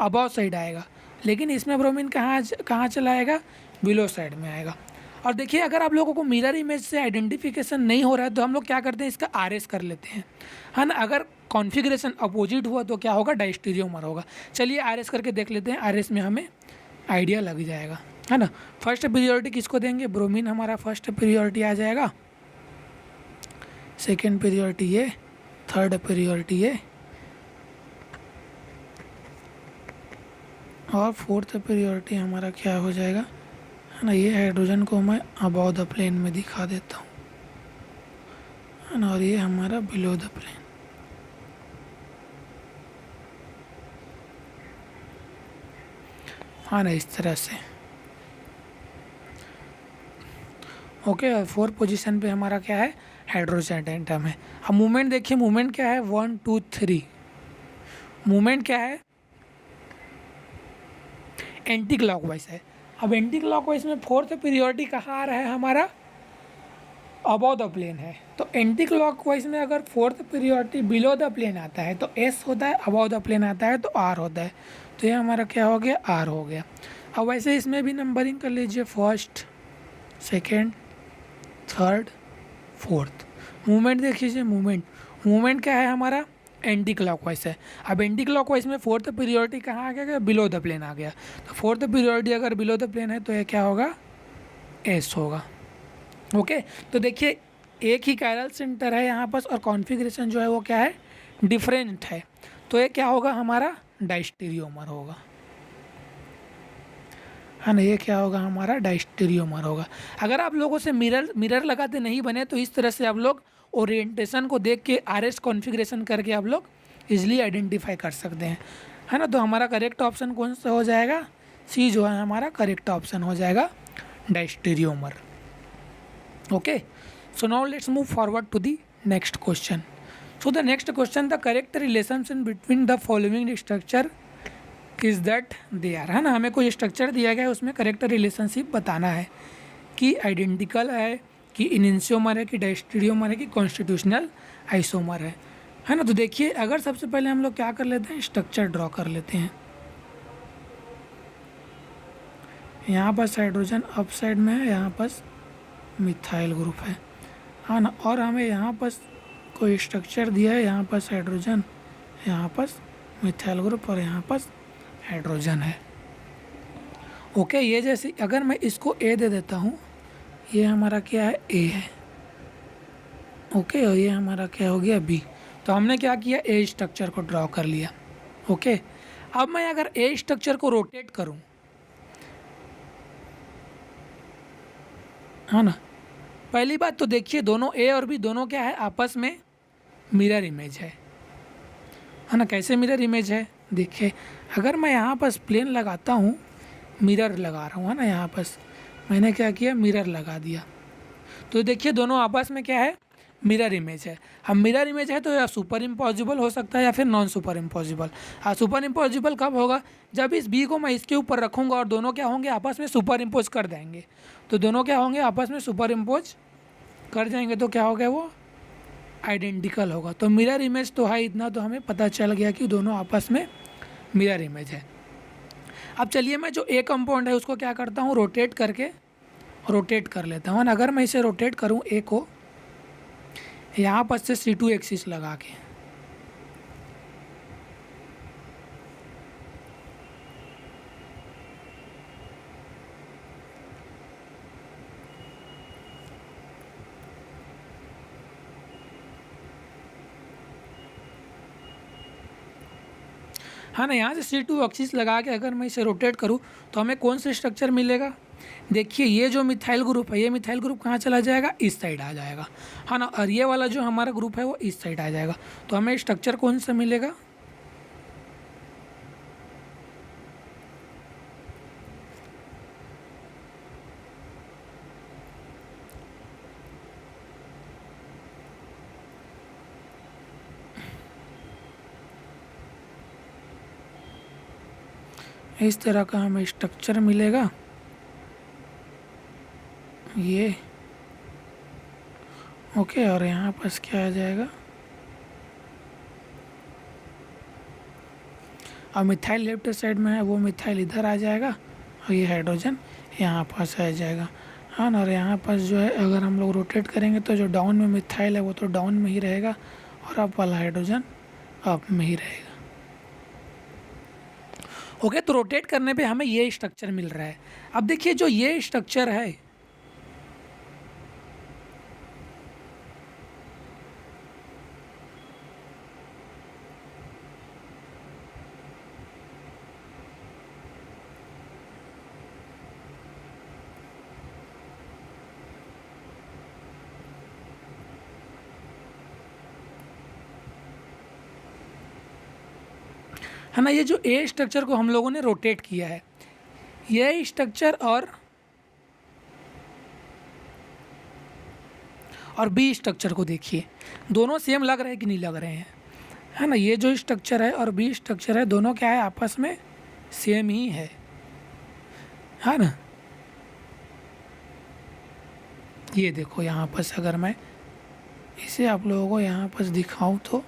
अबाव साइड आएगा, लेकिन इसमें ब्रोमीन कहाँ चला आएगा, बिलो साइड में आएगा। और देखिए अगर आप लोगों को मिरर इमेज से आइडेंटिफिकेशन नहीं हो रहा है तो हम लोग क्या करते हैं, इसका आरएस कर लेते हैं, है ना। अगर कॉन्फ़िगरेशन अपोजिट हुआ तो क्या होगा, डायस्टीरियोमर होगा। चलिए आरएस करके देख लेते हैं, आरएस में हमें आइडिया लग जाएगा, है ना। फर्स्ट प्रियोरिटी किसको देंगे, ब्रोमीन हमारा फर्स्ट प्रियोरिटी आ जाएगा, सेकेंड प्रियोरिटी ये, थर्ड प्रियोरिटी ये, और फोर्थ प्रियोरिटी हमारा क्या हो जाएगा, है ना। ये हाइड्रोजन को मैं अबव द प्लेन में दिखा देता हूँ, है ना, और ये हमारा बिलो द प्लेन। हाँ ना, इस तरह से। ओके, और फोर्थ पोजीशन पे हमारा क्या है, हाइड्रोजन एटम है। अब मूवमेंट देखिए, मूवमेंट क्या है, 1 2 3, मूवमेंट क्या है, एंटी क्लॉकवाइज है। अब एंटी क्लॉकवाइज में फोर्थ प्रियोरिटी कहाँ आ रहा है हमारा, अबव द प्लेन है, तो एंटी क्लॉकवाइज में अगर fourth priority below the plane आता है तो एस होता है, अबव द प्लेन आता है तो आर होता है, तो ये हमारा क्या हो गया, आर हो गया। अब वैसे इसमें भी नंबरिंग कर लीजिए, first, second, third, fourth. Movement देख लीजिए, मूवमेंट क्या है हमारा, एंटी क्लॉकवाइज है। अब एंटी क्लॉकवाइज में फोर्थ प्रियोरिटी कहाँ आ गया, बिलो द प्लेन आ गया, तो फोर्थ प्रियोरिटी अगर बिलो द प्लेन है तो ये क्या होगा, एस होगा। ओके, तो देखिए एक ही कायरल सेंटर है यहाँ पर और कॉन्फ़िगरेशन जो है वो क्या है, डिफरेंट है, तो ये क्या होगा हमारा, डायस्टीरियोमर होगा, है ना। ये क्या होगा हमारा, डायस्टीरियोमर होगा। अगर आप लोगों से मिरर लगाते नहीं बने तो इस तरह से आप लोग ओरिएंटेशन को देख के आरएस कॉन्फ़िगरेशन करके आप लोग इजीली आइडेंटिफाई कर सकते हैं, है ना। तो हमारा करेक्ट ऑप्शन कौन सा हो जाएगा, सी जो है हमारा करेक्ट ऑप्शन हो जाएगा, diastereomer. Okay, so now let's move forward to the next question. So the next question, the correct relationship between the following structure is that they are, है ना, हमें कोई स्ट्रक्चर दिया गया है उसमें करेक्ट रिलेशनशिप बताना है कि आइडेंटिकल है, कि इनइंशियोमर है, कि डायस्टीरियोमर है, कि कॉन्स्टिट्यूशनल आइसोमर है ना। तो देखिए अगर सबसे पहले हम लोग क्या कर लेते हैं, स्ट्रक्चर ड्रॉ कर लेते हैं। यहाँ पर हाइड्रोजन अप साइड में है, यहाँ पर मिथाइल ग्रुप है, हाँ ना, और हमें यहाँ पर कोई स्ट्रक्चर दिया है, यहाँ पर हाइड्रोजन, यहाँ पर मिथाइल ग्रुप और यहाँ पर हाइड्रोजन है। ओके, ये जैसे अगर मैं इसको ए दे देता हूँ, ये हमारा क्या है, ए है। ओके, और ये हमारा क्या हो गया, बी। तो हमने क्या किया, ए स्ट्रक्चर को ड्रॉ कर लिया। ओके, अब मैं अगर ए स्ट्रक्चर को रोटेट करूँ, हाँ ना, पहली बात तो देखिए दोनों ए और बी दोनों क्या है, आपस में मिरर इमेज है ना। कैसे मिरर इमेज है, देखिए अगर मैं यहाँ पर प्लेन लगाता हूँ, मिरर लगा रहा हूँ, है ना, यहाँ पर मैंने क्या किया, मिरर लगा दिया, तो देखिए दोनों आपस में क्या है, मिरर इमेज है। अब मिरर इमेज है तो या सुपर इम्पॉसिबल हो सकता है या फिर नॉन सुपर इम्पॉसिबल। हाँ, सुपर इम्पॉसिबल कब होगा, जब इस बी को मैं इसके ऊपर रखूँगा और दोनों क्या होंगे, आपस में सुपर इम्पोज कर देंगे, तो दोनों क्या होंगे, आपस में सुपर इम्पोज कर जाएंगे, तो क्या हो गया, वो आइडेंटिकल होगा। तो मिरर इमेज तो है, इतना तो हमें पता चल गया कि दोनों आपस में मिरर इमेज है। अब चलिए मैं जो ए कंपाउंड है उसको क्या करता हूँ, रोटेट कर लेता हूँ। अगर मैं इसे रोटेट करूँ ए को, यहाँ पर से C2 एक्सिस लगा के, हाँ ना, यहाँ से C2 एक्सिस लगा के अगर मैं इसे रोटेट करूँ तो हमें कौन सा स्ट्रक्चर मिलेगा? देखिए ये जो मिथाइल ग्रुप है, ये मिथाइल ग्रुप कहाँ चला जाएगा? इस साइड आ जाएगा, हाँ ना। और ये वाला जो हमारा ग्रुप है वो इस साइड आ जाएगा। तो हमें स्ट्रक्चर कौन सा मिलेगा? इस तरह का हमें स्ट्रक्चर मिलेगा। ये ओके, और यहाँ पास क्या आ जाएगा? और मिथाइल लेफ्ट साइड में है, वो मिथाइल इधर आ जाएगा और ये हाइड्रोजन यहाँ पास आ जाएगा, हाँ ना। और यहाँ पास जो है अगर हम लोग रोटेट करेंगे तो जो डाउन में मिथाइल है वो तो डाउन में ही रहेगा और अप वाला हाइड्रोजन अप में ही रहेगा। ओके, तो रोटेट करने पे हमें ये स्ट्रक्चर मिल रहा है। अब देखिए जो ये स्ट्रक्चर है, है ना, ये जो ए स्ट्रक्चर को हम लोगों ने रोटेट किया है, ये स्ट्रक्चर और बी स्ट्रक्चर को देखिए, दोनों सेम लग रहे हैं कि नहीं लग रहे हैं? है ना, ये जो स्ट्रक्चर है और बी स्ट्रक्चर है, दोनों क्या है? आपस में सेम ही है ना। ये देखो यहाँ पर अगर मैं इसे आप लोगों को यहाँ पर दिखाऊं तो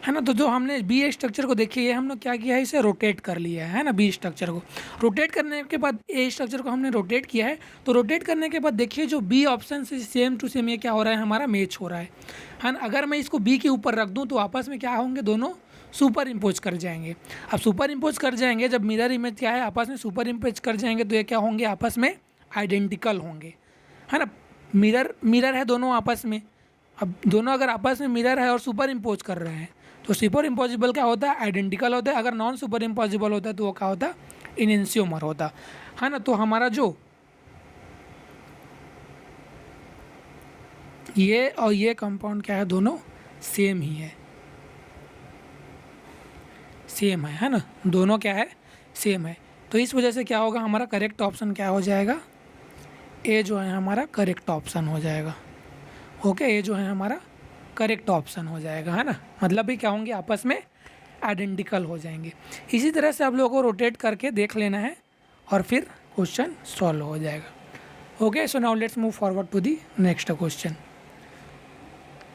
है ना। तो जो हमने बी स्ट्रक्चर को देखिए, ये हमने क्या किया है? इसे रोटेट कर लिया है ना, बी स्ट्रक्चर को। रोटेट करने के बाद ए स्ट्रक्चर को हमने रोटेट किया है। तो रोटेट करने के बाद देखिए जो बी ऑप्शन से सेम टू सेम ये क्या हो रहा है? हमारा मैच हो रहा है ना। अगर मैं इसको बी के ऊपर रख दूँ तो आपस में क्या होंगे? दोनों सुपर इम्पोज कर जाएंगे। अब सुपर इम्पोज कर जाएंगे, जब मिरर इमेज क्या है आपस में सुपर इम्पोज कर जाएंगे तो ये क्या होंगे? आपस में आइडेंटिकल होंगे, है ना। मिरर है दोनों आपस में। अब दोनों अगर आपस में मिरर है और सुपर इम्पोज कर रहे हैं तो सुपर इम्पॉसिबल क्या होता है? आइडेंटिकल होता है। अगर नॉन सुपर इम्पॉसिबल होता है तो वो क्या होता है? इनएंशियोमर होता है ना। तो हमारा जो ये और ये कंपाउंड क्या है? दोनों सेम ही है, सेम है ना। दोनों क्या है? सेम है। तो इस वजह से क्या होगा? हमारा करेक्ट ऑप्शन क्या हो जाएगा? ए जो है हमारा करेक्ट ऑप्शन हो जाएगा। ओके, ए जो है हमारा करेक्ट ऑप्शन हो जाएगा, है ना। मतलब भी क्या होंगे? आपस में आइडेंटिकल हो जाएंगे। इसी तरह से आप लोगों को रोटेट करके देख लेना है और फिर क्वेश्चन सॉल्व हो जाएगा। Okay, so now let's move forward to the next question.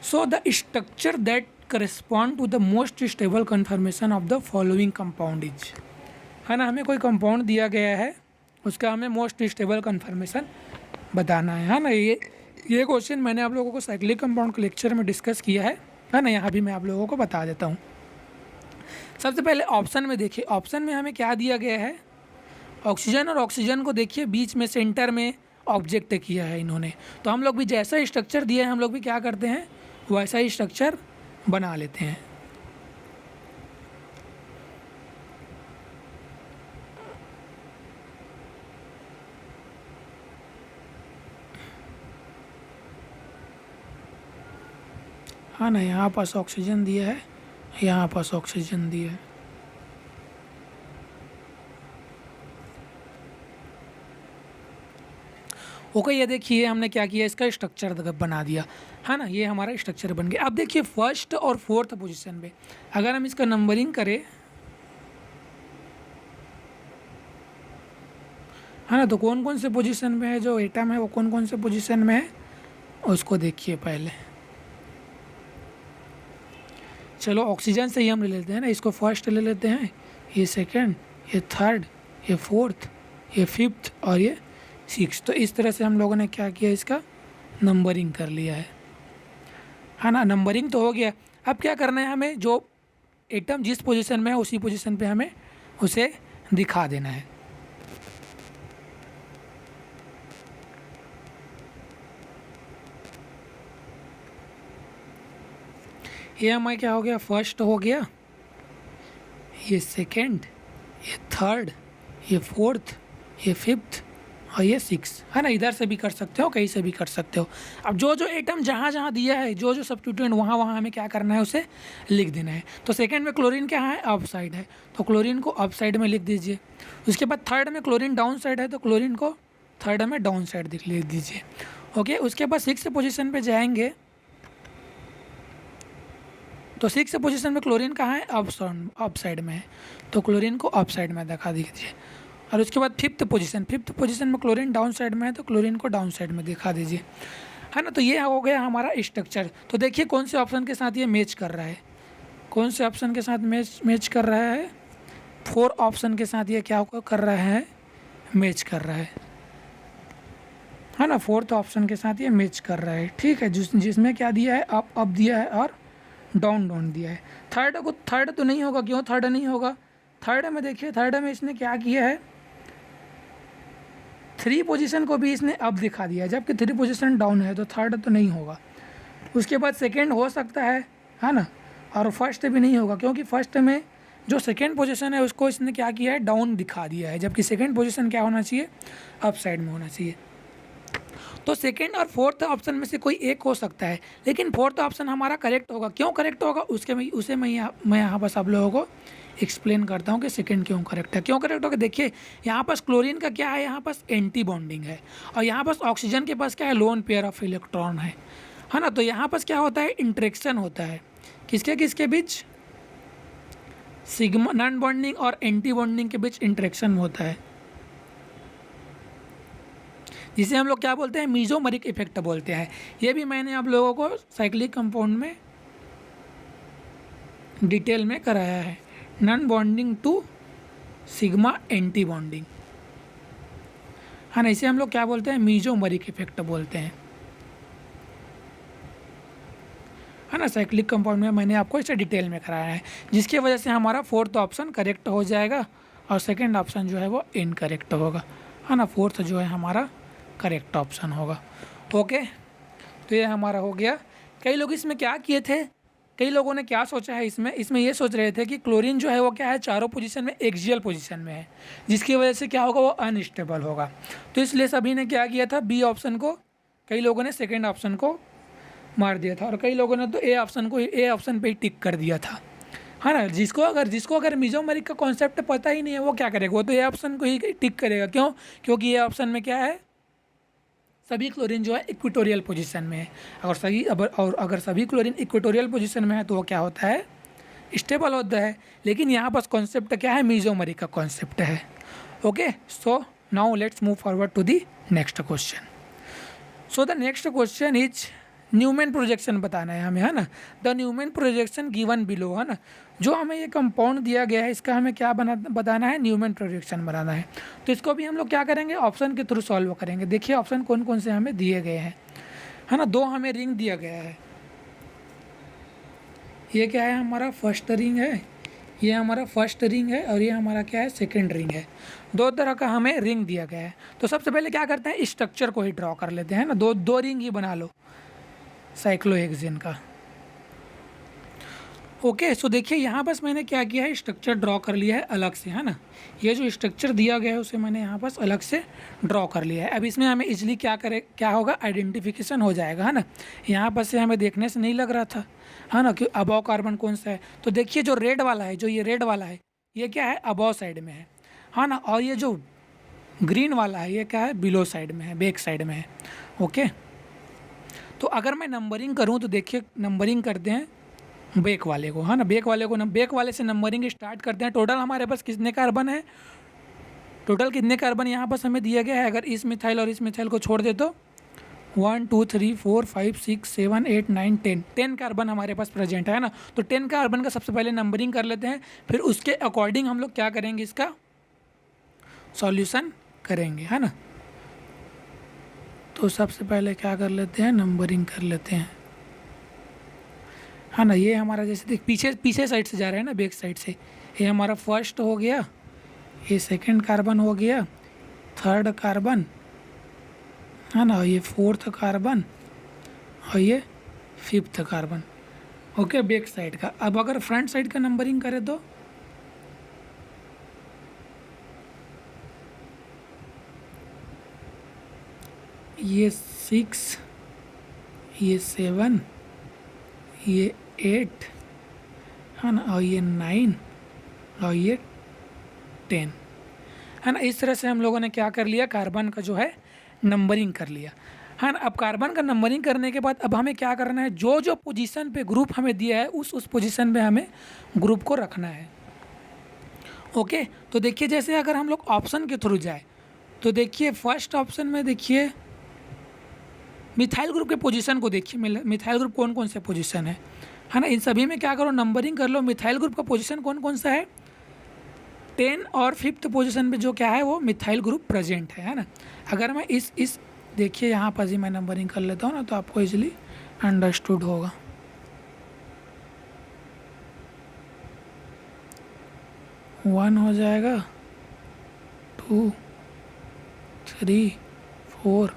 So the structure that correspond to the most stable conformation of the following compound is, है ना। हमें कोई कंपाउंड दिया गया है, उसका हमें मोस्ट स्टेबल कन्फर्मेशन बताना है ना। ये क्वेश्चन मैंने आप लोगों को साइक्लिक कंपाउंड के लेक्चर में डिस्कस किया है ना। यहाँ भी मैं आप लोगों को बता देता हूँ। सबसे पहले ऑप्शन में देखिए, ऑप्शन में हमें क्या दिया गया है? ऑक्सीजन और ऑक्सीजन को देखिए बीच में सेंटर में ऑब्जेक्ट किया है इन्होंने। तो हम लोग भी जैसा स्ट्रक्चर दिया है हम लोग भी क्या करते हैं? वैसा ही स्ट्रक्चर बना लेते हैं। हाँ ना, यहाँ पास ऑक्सीजन दिया है, यहाँ पास ऑक्सीजन दिया है। ओके, ये देखिए हमने क्या किया? इसका स्ट्रक्चर बना दिया, है ना। ये हमारा स्ट्रक्चर बन गया। अब देखिए फर्स्ट और फोर्थ पोजीशन पे अगर हम इसका नंबरिंग करें, है ना, तो कौन कौन से पोजीशन में है जो एटम है, वो कौन कौन से पोजीशन में है उसको देखिए पहले। चलो ऑक्सीजन से ही हम ले लेते हैं ना, इसको फर्स्ट ले लेते हैं, ये सेकंड, ये थर्ड, ये फोर्थ, ये फिफ्थ और ये सिक्स। तो इस तरह से हम लोगों ने क्या किया? इसका नंबरिंग कर लिया है ना। नंबरिंग तो हो गया। अब क्या करना है हमें? जो एटम जिस पोजीशन में है उसी पोजीशन पे हमें उसे दिखा देना है। ये हमारा क्या हो गया, फर्स्ट हो गया, ये सेकंड, ये थर्ड, ये फोर्थ, ये फिफ्थ और ये सिक्स, है ना। इधर से भी कर सकते हो, कहीं से भी कर सकते हो। अब जो जो एटम जहाँ जहाँ दिया है, जो जो सब्स्टिट्यूएंट वहाँ वहाँ हमें क्या करना है, उसे लिख देना है। तो सेकंड में क्लोरीन क्या है, अप साइड है, तो क्लोरीन को अप साइड में लिख दीजिए। उसके बाद थर्ड में क्लोरीन डाउन साइड है, तो क्लोरीन को थर्ड में डाउन साइड लिख दीजिए। ओके, उसके बाद सिक्स पोजीशन पे जाएंगे, तो सिक्स पोजीशन में क्लोरीन कहाँ है, अप साइड में है, तो क्लोरीन को अप साइड में दिखा दीजिए। और उसके बाद फिफ्थ पोजीशन में क्लोरीन डाउन साइड में है, तो क्लोरीन को डाउन साइड में दिखा दीजिए, है ना। तो ये हो गया हमारा स्ट्रक्चर। तो देखिए कौन से ऑप्शन के साथ ये मैच कर रहा है, कौन से ऑप्शन के साथ मैच कर रहा है, 4 ऑप्शन के साथ ये क्या कर रहा है, मैच कर रहा है ना। फोर्थ ऑप्शन के साथ ये मैच कर रहा है, ठीक है। जिसमें क्या दिया है, अप दिया है और डाउन दिया है। थर्ड तो नहीं होगा, क्यों थर्ड नहीं होगा, थर्ड में देखिए, थर्ड में इसने क्या किया है, 3 पोजीशन को भी इसने अप दिखा दिया है, जबकि 3 पोजीशन डाउन है, तो थर्ड तो नहीं होगा। उसके बाद सेकंड हो सकता है ना, और फर्स्ट भी नहीं होगा, क्योंकि फर्स्ट में जो सेकंड पोजीशन है उसको इसने क्या किया है, डाउन दिखा दिया है, जबकि सेकंड पोजीशन क्या होना चाहिए, अप साइड में होना चाहिए। तो सेकंड और फोर्थ ऑप्शन में से कोई एक हो सकता है, लेकिन फोर्थ ऑप्शन हमारा करेक्ट होगा। क्यों करेक्ट होगा, उसे मैं यहाँ पर सब लोगों को एक्सप्लेन करता हूँ कि सेकंड क्यों करेक्ट है। क्यों करेक्ट होगा, देखिए यहाँ पास क्लोरीन का क्या है, यहाँ पास एंटी बॉन्डिंग है, और यहाँ पास ऑक्सीजन के पास क्या है, लोन पेयर ऑफ इलेक्ट्रॉन है ना। तो यहाँ पास क्या होता है, इंटरेक्शन होता है, किसके बीच, सिग्मा नॉन बॉन्डिंग और एंटी बॉन्डिंग के बीच इंटरेक्शन होता है, जिसे हम लोग क्या बोलते हैं, मीजोमरिक इफेक्ट बोलते हैं। ये भी मैंने आप लोगों को साइक्लिक कंपाउंड में डिटेल में कराया है, non bonding to sigma anti bonding, है ना। इसे हम लोग क्या बोलते हैं, मीजोमरिक इफेक्ट बोलते हैं, है ना। साइक्लिक कंपाउंड में मैंने आपको इसे डिटेल में कराया है, जिसकी वजह से हमारा फोर्थ ऑप्शन करेक्ट हो जाएगा और सेकंड ऑप्शन जो है वो इनकरेक्ट होगा, है ना। फोर्थ जो है हमारा करेक्ट ऑप्शन होगा। ओके, तो ये हमारा हो गया। कई लोग इसमें क्या किए थे, कई लोगों ने क्या सोचा है, इसमें ये सोच रहे थे कि क्लोरीन जो है वो क्या है, चारों पोजीशन में एक्सियल पोजीशन में है, जिसकी वजह से क्या होगा, वो अनस्टेबल होगा। तो इसलिए सभी ने क्या किया था, बी ऑप्शन को, कई लोगों ने सेकेंड ऑप्शन को मार दिया था, और कई लोगों ने तो ए ऑप्शन पे ही टिक कर दिया था, है ना। जिसको अगर मीजोमरिक का कॉन्सेप्ट पता ही नहीं है, वो क्या करेगा, वो तो ए ऑप्शन को ही टिक करेगा। क्यों, क्योंकि ये ऑप्शन में क्या है, सभी क्लोरीन जो है इक्वेटोरियल पोजीशन में है, अगर सभी क्लोरीन इक्वेटोरियल पोजीशन में है तो वो क्या होता है, स्टेबल होता है। लेकिन यहाँ पास कॉन्सेप्ट क्या है, मीजोमरिक का कॉन्सेप्ट है। Okay, so now let's move forward to the next question. So the next question is Newman projection बताना है हमें, है ना। The Newman projection given below, है ना। जो हमें ये कंपाउंड दिया गया है, इसका हमें क्या बताना है, न्यूमैन प्रोजेक्शन बनाना है। तो इसको भी हम लोग क्या करेंगे, ऑप्शन के थ्रू सॉल्व करेंगे। देखिए ऑप्शन कौन कौन से हमें दिए गए हैं, है ना। 2 हमें रिंग दिया गया है, ये क्या है, हमारा फर्स्ट रिंग है, ये हमारा फर्स्ट रिंग है, और ये हमारा क्या है, सेकेंड रिंग है। 2 तरह का हमें रिंग दिया गया है। तो सबसे पहले क्या करते हैं, स्ट्रक्चर को ही ड्रॉ कर लेते हैं ना, दो रिंग ही बना लो साइक्लोहेक्सेन का। ओके, सो देखिए यहाँ बस मैंने क्या किया है, स्ट्रक्चर ड्रॉ कर लिया है अलग से, है ना। ये जो स्ट्रक्चर दिया गया है उसे मैंने यहाँ पास अलग से ड्रॉ कर लिया है। अब इसमें हमें इजली क्या होगा, आइडेंटिफिकेशन हो जाएगा, है ना। यहाँ पर से हमें देखने से नहीं लग रहा था, है ना, कि अबव कार्बन कौन सा है। तो देखिए जो रेड वाला है, ये क्या है, अबव साइड में है ना। और ये जो ग्रीन वाला है, ये क्या है, बिलो साइड में है, बैक साइड में है। ओके, तो अगर मैं नंबरिंग करूँ तो देखिए नंबरिंग करते हैं बैक वाले को, है ना। बैक वाले से नंबरिंग स्टार्ट करते हैं। टोटल हमारे पास कितने कार्बन है, टोटल कितने कार्बन यहाँ पास हमें दिया गया है। अगर इस मिथाइल और इस मिथाइल को छोड़ दे तो 1 2 3 4 5 6 7 8 9 10 कार्बन हमारे पास प्रेजेंट है ना। तो 10 कार्बन का सबसे पहले नंबरिंग कर लेते हैं, फिर उसके अकॉर्डिंग हम लोग क्या करेंगे, इसका सॉल्यूशन करेंगे, है ना। तो सबसे पहले क्या कर लेते हैं, नंबरिंग कर लेते हैं। हाँ ना, ये हमारा जैसे देख पीछे पीछे साइड से जा रहा है ना, बैक साइड से। ये हमारा फर्स्ट हो गया, ये सेकंड कार्बन हो गया, थर्ड कार्बन है ना, ये फोर्थ कार्बन और ये fifth carbon. Okay, back side का। अब अगर फ्रंट साइड का नंबरिंग करें तो ये 6, ये 7, ये 8 है ना, और ये 9 और ये 10 है ना। इस तरह से हम लोगों ने क्या कर लिया, कार्बन का जो है नंबरिंग कर लिया है ना। अब कार्बन का नंबरिंग करने के बाद अब हमें क्या करना है, जो जो पोजीशन पे ग्रुप हमें दिया है उस पोजीशन पे हमें ग्रुप को रखना है। ओके, तो देखिए जैसे अगर हम लोग ऑप्शन के थ्रू जाए तो देखिए फर्स्ट ऑप्शन में देखिए मिथाइल ग्रुप के पोजीशन को देखिए, मिथाइल ग्रुप कौन कौन से पोजीशन है ना। इन सभी में क्या करो, नंबरिंग कर लो। मिथाइल ग्रुप का पोजीशन कौन कौन सा है, 10 और 5th पोजीशन पे जो क्या है वो मिथाइल ग्रुप प्रेजेंट है ना। अगर मैं इस देखिए यहाँ पर ही मैं नंबरिंग कर लेता हूँ ना, तो आपको इजीली अंडरस्टूड होगा। वन हो जाएगा, 2, 3, 4,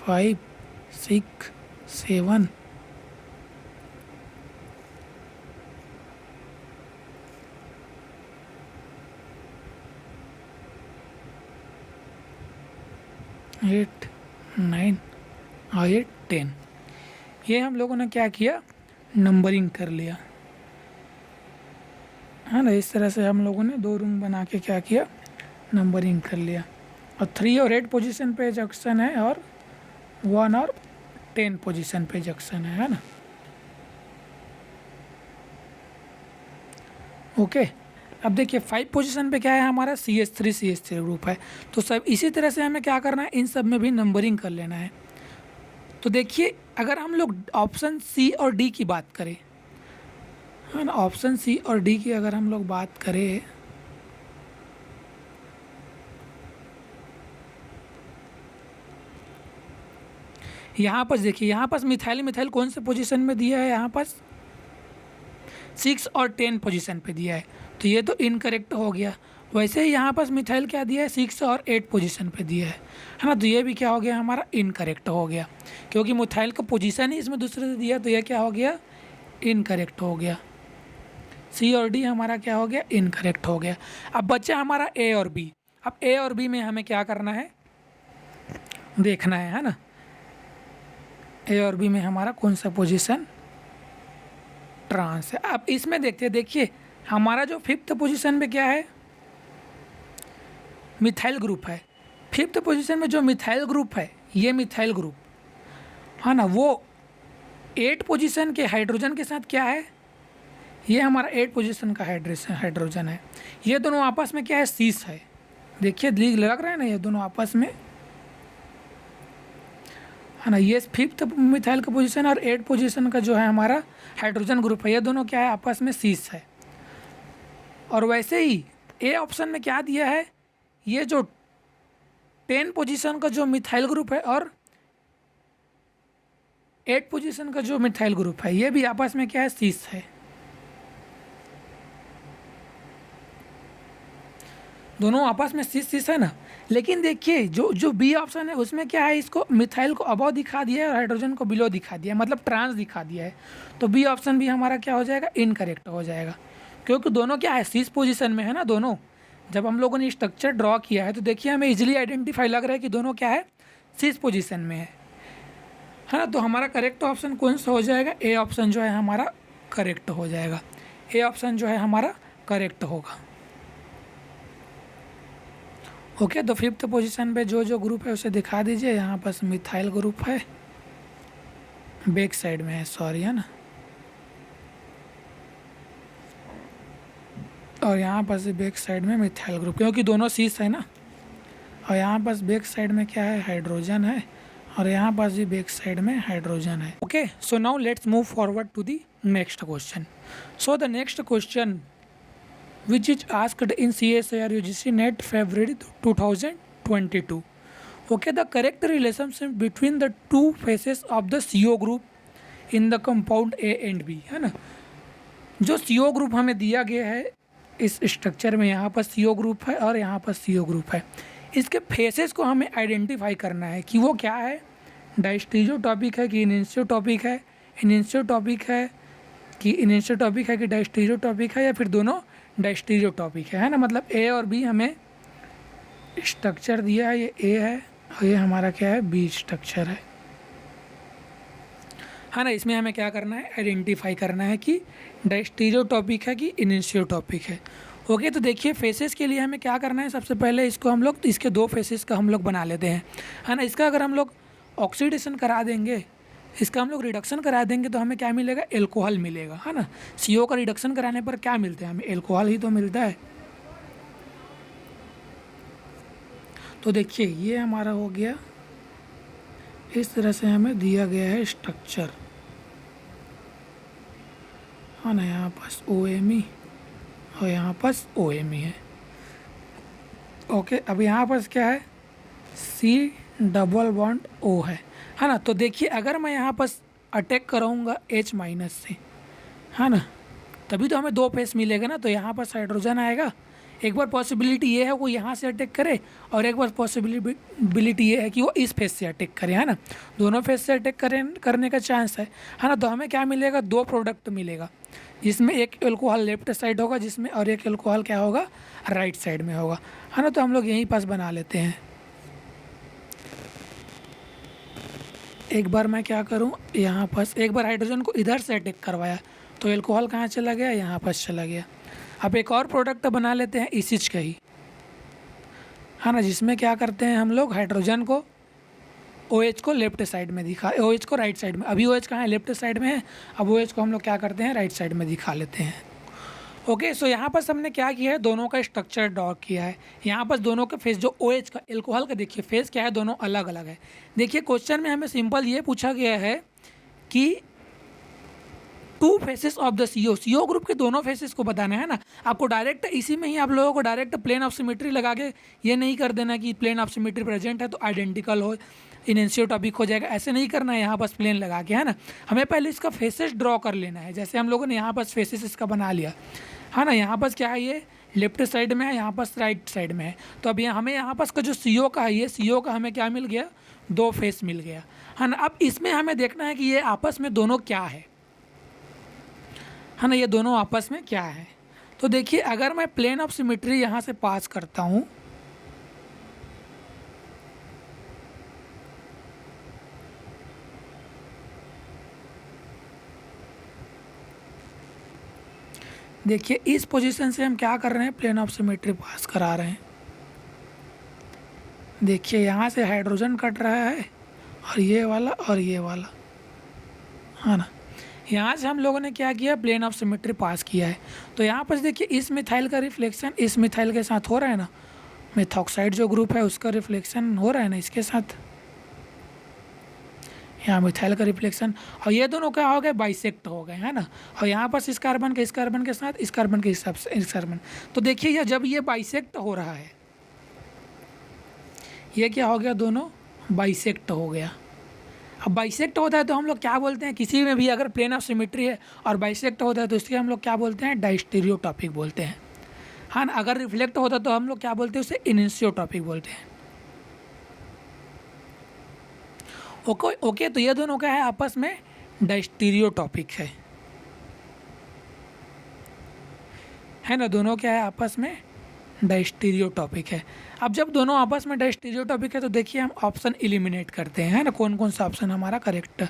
5, 6, 7, 8, 9 और ये 10। ये हम लोगों ने क्या किया, नंबरिंग कर लिया है ना। इस तरह से हम लोगों ने 2 रूम बना के क्या किया, नंबरिंग कर लिया। और 3 और 8 पोजीशन पे जंक्शन है और 1 और 10 पोजीशन पे जंक्शन है ना। ओके, अब देखिए 5 पोजीशन पे क्या है हमारा, CH3 ग्रुप है। तो सब इसी तरह से हमें क्या करना है, इन सब में भी नंबरिंग कर लेना है। तो देखिए अगर हम लोग ऑप्शन सी और डी की बात करें है ना, ऑप्शन सी और डी की अगर हम लोग बात करें यहाँ पर देखिए, यहाँ पर मिथाइल कौन से पोजीशन में दिया है, यहाँ पर 6 और 10 पोजीशन पे दिया है, तो ये तो इनकरेक्ट हो गया। वैसे ही यहाँ पर मिथाइल क्या दिया है, 6 और 8 पोजीशन पे दिया है ना, तो ये भी क्या हो गया हमारा, इनकरेक्ट हो गया, क्योंकि मिथाइल का पोजीशन ही इसमें दूसरे से दिया, तो ये क्या हो गया, इनकरेक्ट हो गया। सी और डी हमारा क्या हो गया, इनकरेक्ट हो गया। अब बच्चा हमारा ए और बी। अब ए और बी में हमें क्या करना है, देखना है ना। ए और बी में हमारा कौन सा पोजीशन ट्रांस है। अब इसमें देखते हैं, देखिए हमारा जो 5th पोजीशन पे क्या है, मिथाइल ग्रुप है। 5th पोजीशन में जो मिथाइल ग्रुप है, ये मिथाइल ग्रुप है ना, वो 8 पोजीशन के हाइड्रोजन के साथ क्या है, ये हमारा 8 पोजीशन का हाइड्रोजन है। ये दोनों आपस में क्या है, सीस है। देखिए लग रहा है ना, ये दोनों आपस में है ना। ये 5th मिथाइल का पोजीशन और 8 पोजीशन का जो है हमारा हाइड्रोजन ग्रुप है, ये दोनों क्या है, आपस में सीस है। और वैसे ही ए ऑप्शन में क्या दिया है, ये जो 10 पोजीशन का जो मिथाइल ग्रुप है और 8 पोजीशन का जो मिथाइल ग्रुप है, ये भी आपस में क्या है, सीस है। दोनों आपस में सीस है ना। लेकिन देखिए जो बी ऑप्शन है उसमें क्या है, इसको मिथाइल को अबव दिखा दिया है और हाइड्रोजन को बिलो दिखा दिया है, मतलब ट्रांस दिखा दिया है। तो बी ऑप्शन भी हमारा क्या हो जाएगा, इनकरेक्ट हो जाएगा, क्योंकि दोनों क्या है, सीस पोजीशन में है ना दोनों। जब हम लोगों ने स्ट्रक्चर ड्रॉ किया है तो देखिए हमें इजीली आइडेंटिफाई लग रहा है कि दोनों क्या है, सीस पोजीशन में है ना। तो हमारा करेक्ट ऑप्शन कौन सा हो जाएगा, ए ऑप्शन जो है हमारा करेक्ट हो जाएगा। ए ऑप्शन जो है हमारा करेक्ट होगा। ओके, तो 5th पोजीशन पे जो ग्रुप है उसे दिखा दीजिए। यहाँ पर मिथाइल ग्रुप है, बैक साइड में है, सॉरी है ना। और यहाँ पर से बैक साइड में मिथाइल ग्रुप, क्योंकि दोनों सीस है ना। और यहाँ पर बैक साइड में क्या है, हाइड्रोजन है, और यहाँ पर भी बैक साइड में हाइड्रोजन है। Okay, so now let's move forward to the next question. So the next question which is asked in CSIR UGC NET February 2022. Okay, the correct relationship between the two faces of the CO group in the compound A and B, है ना। जो CO group हमें दिया गया है इस structure में, यहाँ पर CO ग्रुप है और यहाँ पर CO ग्रुप है, इसके फेसेस को हमें आइडेंटिफाई करना है कि वो क्या है, डायस्टीरियोटॉपिक है कि इनिशियोटॉपिक है, इनिशियोटॉपिक है कि इनिशियोटॉपिक है कि डायस्टीरियोटॉपिक है, या फिर दोनों डायस्टीरियोटॉपिक है ना। मतलब A और B हमें स्ट्रक्चर दिया है, ये A है और ये हमारा क्या है, B स्ट्रक्चर है ना। इसमें हमें क्या करना है, आइडेंटिफाई करना है कि डायस्टीरियोटॉपिक है कि इनिशियोटॉपिक है। ओके, तो देखिए फेसेस के लिए हमें क्या करना है, सबसे पहले इसको हम लोग इसके 2 फेसेस का हम लोग बना लेते हैं, है ना। इसका अगर हम लोग ऑक्सीडेशन करा देंगे, इसका हम लोग रिडक्शन करा देंगे तो हमें क्या मिलेगा, एल्कोहल मिलेगा, है ना। CO का रिडक्शन कराने पर क्या मिलता है हमें, एल्कोहल ही तो मिलता है। तो देखिए ये हमारा हो गया, इस तरह से हमें दिया गया है स्ट्रक्चर, है ना। यहाँ पास OMe और यहाँ पास OMe है। ओके, अब यहाँ पास क्या है, C⋅O है ना। तो देखिए अगर मैं यहाँ पास अटैक कराऊंगा H- से, है ना, तभी तो हमें 2 फेस मिलेगा ना। तो यहाँ पास हाइड्रोजन आएगा, एक बार पॉसिबिलिटी ये है वो यहाँ से अटैक करे और एक बार पॉसिबिलिटी ये है कि वो इस फेस से अटैक करे, है ना। दोनों फेस से अटैक करने का चांस है ना। तो हमें क्या मिलेगा, 2 प्रोडक्ट मिलेगा, जिसमें एक एल्कोहल लेफ्ट साइड होगा जिसमें, और एक एल्कोहल क्या होगा, राइट साइड में होगा, है ना। तो हम लोग यहीं पास बना लेते हैं। एक बार मैं क्या करूं, यहाँ पास एक बार हाइड्रोजन को इधर से अटैक करवाया तो एल्कोहल कहाँ चला गया, यहाँ पास चला गया। अब एक और प्रोडक्ट बना लेते हैं इसी का ही, है ना, जिसमें क्या करते हैं हम लोग, हाइड्रोजन को OH को लेफ्ट साइड में दिखा, OH को राइट साइड में, अभी OH कहाँ है, लेफ्ट साइड में है, अब OH को हम लोग क्या करते हैं, राइट साइड में दिखा लेते हैं। ओके, सो यहाँ पर हमने क्या किया है, दोनों का स्ट्रक्चर ड्रॉ किया है। यहाँ पर दोनों का फेस, जो OH का एल्कोहल का देखिए फेस क्या है, दोनों अलग अलग है। देखिए क्वेश्चन में हमें सिंपल ये पूछा गया है कि 2 faces of the CO group के दोनों फेसेस को बताना है ना। आपको डायरेक्ट इसी में ही आप लोगों को डायरेक्ट प्लेन ऑफ सिमेट्री लगा के ये नहीं कर देना कि प्लेन ऑफ सिमेट्री प्रेजेंट है तो आइडेंटिकल हो, इनिशियोटॉपिक हो जाएगा, ऐसे नहीं करना है यहाँ पास प्लेन लगा के, है ना। हमें पहले इसका फेसेस ड्रॉ कर लेना है। जैसे हम लोगों ने यहाँ पास फेसेस इसका बना लिया, है ना। यहाँ पास क्या है, ये लेफ्ट साइड में है, यहाँ पास राइट साइड में है। तो अब हमें यहाँ पास का जो CO का है, ये CO का हमें क्या मिल गया, 2 फेस मिल गया, है ना। अब इसमें हमें देखना है कि ये आपस में दोनों क्या है ना, ये दोनों आपस में क्या है। तो देखिए अगर मैं प्लेन ऑफ सिमेट्री यहाँ से पास करता हूँ, देखिए इस पोजीशन से हम क्या कर रहे हैं, प्लेन ऑफ सिमेट्री पास करा रहे हैं। देखिए यहाँ से हाइड्रोजन कट रहा है और ये वाला और ये वाला, है ना। यहाँ से हम लोगों ने क्या किया, प्लेन ऑफ सिमेट्री पास किया है। तो यहाँ पर देखिए इस मिथाइल का रिफ्लेक्शन इस मिथाइल के साथ हो रहा है ना, मेथॉक्साइड जो ग्रुप है उसका रिफ्लेक्शन हो रहा है ना इसके साथ, यहाँ मिथाइल का रिफ्लेक्शन, और ये दोनों क्या हो गए, बाइसेक्ट हो गए, है ना। और यहाँ पर इस कार्बन के साथ इस कार्बन के हिसाब से इस कार्बन। तो देखिए ये जब ये बाइसेक्ट हो रहा है, ये क्या हो गया, दोनों बाइसेक्ट हो गया। अब बाइसेक्ट होता है तो हम लोग क्या बोलते हैं, किसी में भी अगर प्लेन ऑफ सिमेट्री है और बाइसेक्ट होता है तो इसके हम लोग क्या बोलते हैं, डायस्टीरियोटॉपिक बोलते हैं, हाँ ना। अगर रिफ्लेक्ट होता है तो हम लोग क्या बोलते हैं, उसे इनिशियोटॉपिक बोलते हैं। ओके, तो ये दोनों क्या है, आपस में डायस्टीरियोटॉपिक है ना। दोनों क्या है, आपस में डायस्टीरियोटॉपिक है। अब जब दोनों आपस में डायस्टीरियोटॉपिक है तो देखिए हम ऑप्शन एलिमिनेट करते हैं, है ना, कौन कौन सा ऑप्शन हमारा करेक्ट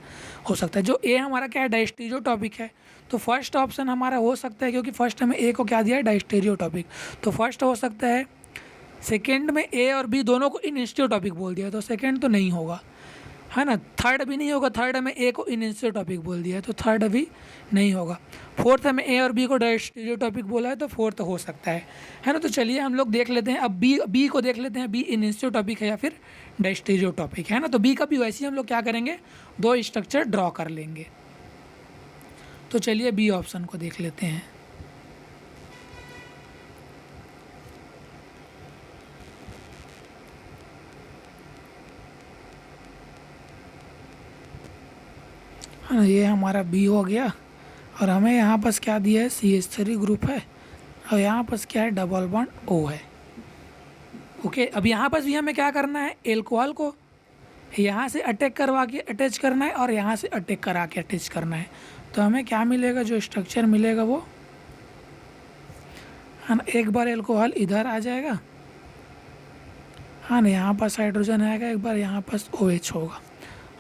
हो सकता है। जो ए हमारा क्या है, डायस्टीरियोटॉपिक है, तो फर्स्ट ऑप्शन हमारा हो सकता है, क्योंकि फर्स्ट हमें ए को क्या दिया है, डायस्टीरियोटॉपिक, तो फर्स्ट हो सकता है। सेकेंड में ए और बी दोनों को इनिशियोटॉपिक बोल दिया तो सेकेंड तो नहीं होगा, है ना। थर्ड भी नहीं होगा, थर्ड में ए को इनिशियोटॉपिक बोल दिया है तो थर्ड भी नहीं होगा। फोर्थ में ए और बी को डायस्टीरियोटॉपिक बोला है तो फोर्थ हो सकता है ना। तो चलिए हम लोग देख लेते हैं, अब बी को देख लेते हैं, बी इनिशियोटॉपिक है या फिर डायस्टीरियोटॉपिक, है ना। तो बी का भी वैसे ही हम लोग क्या करेंगे, 2 स्ट्रक्चर ड्रॉ कर लेंगे। तो चलिए बी ऑप्शन को देख लेते हैं। है ना, ये हमारा बी हो गया और हमें यहाँ पास क्या दिया है, CH3 ग्रुप है और यहाँ पास क्या है, डबल बॉन्ड O है। ओके, अब यहाँ पास भी हमें क्या करना है, एल्कोहल को यहाँ से अटैक करवा के अटैच करना है और यहाँ से अटैक करा के अटैच करना है। तो हमें क्या मिलेगा, जो स्ट्रक्चर मिलेगा वो है ना, एक बार एल्कोहल इधर आ जाएगा, हाँ ना, यहाँ पास हाइड्रोजन आएगा, एक बार यहाँ पास OH होगा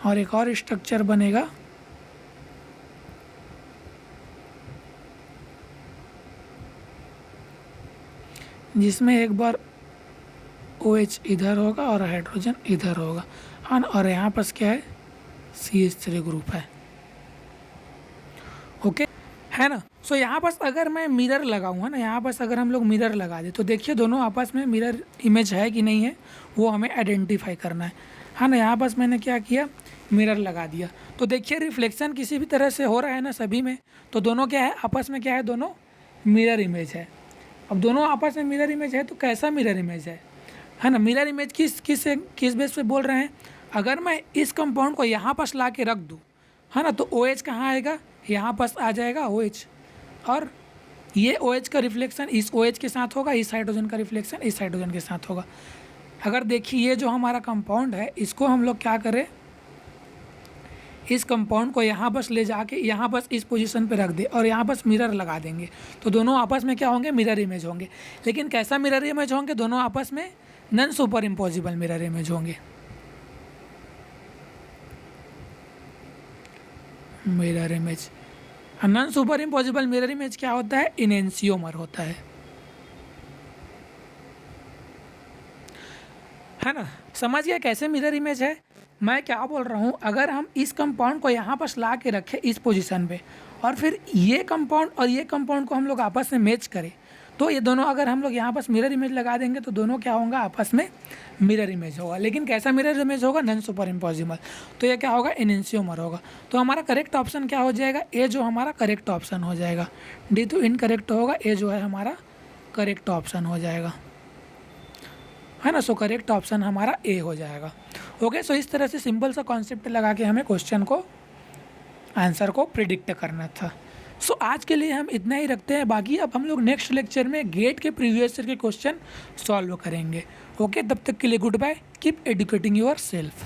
और एक और स्ट्रक्चर बनेगा जिसमें एक बार OH इधर होगा और हाइड्रोजन इधर होगा, हाँ ना, और यहाँ पास क्या है, CH3 ग्रुप है। ओके है ना। सो यहाँ पास अगर मैं मिरर लगाऊँ, है ना, यहाँ पास अगर हम लोग मिरर लगा दें तो देखिए दोनों आपस में मिरर इमेज है कि नहीं है, वो हमें आइडेंटिफाई करना है ना। यहाँ पास मैंने क्या किया, मिरर लगा दिया, तो देखिए रिफ्लेक्शन किसी भी तरह से हो रहा है ना सभी में, तो दोनों क्या है, आपस में क्या है, दोनों मिरर इमेज है। अब दोनों आपस में मिरर इमेज है तो कैसा मिरर इमेज है ना। मिरर इमेज किस बेस पे बोल रहे हैं, अगर मैं इस कंपाउंड को यहाँ पास ला के रख दूँ, है ना, तो OH कहाँ आएगा, यहाँ पास आ जाएगा OH, और ये OH का रिफ्लेक्शन इस OH के साथ होगा, इस हाइड्रोजन का रिफ्लेक्शन इस हाइड्रोजन के साथ होगा। अगर देखिए ये जो हमारा कंपाउंड है, इसको हम लोग क्या करें, इस कंपाउंड को यहाँ बस ले जाके यहाँ बस इस पोजीशन पे रख दे और यहाँ बस मिरर लगा देंगे, तो दोनों आपस में क्या होंगे, मिरर इमेज होंगे। लेकिन कैसा मिरर इमेज होंगे, दोनों आपस में non superimposable mirror image होंगे। Mirror image, non superimposable mirror image क्या होता है, इनेंशियोमर होता है ना। समझ गया कैसे मिरर इमेज है। मैं क्या बोल रहा हूँ, अगर हम इस कंपाउंड को यहाँ पर ला के रखें इस पोजीशन पे और फिर ये कंपाउंड और ये कंपाउंड को हम लोग आपस में मैच करें, तो ये दोनों अगर हम लोग यहाँ पास मिरर इमेज लगा देंगे तो दोनों क्या होगा, आपस में मिरर इमेज होगा। लेकिन कैसा मिरर इमेज होगा, नॉन सुपर इम्पॉसिबल, तो ये क्या होगा, इनेंशियोमर होगा। तो हमारा करेक्ट ऑप्शन क्या हो जाएगा, ए जो हमारा करेक्ट ऑप्शन हो जाएगा। डी तो इनकरेक्ट होगा, ए जो है हमारा करेक्ट ऑप्शन हो जाएगा, है ना। सो करेक्ट ऑप्शन हमारा ए हो जाएगा। ओके, सो इस तरह से सिंपल सा कॉन्सेप्ट लगा के हमें क्वेश्चन को आंसर को प्रिडिक्ट करना था। सो आज के लिए हम इतना ही रखते हैं, बाकी अब हम लोग नेक्स्ट लेक्चर में गेट के प्रीवियस ईयर के क्वेश्चन सॉल्व करेंगे। ओके, तब तक के लिए good bye, keep educating your self.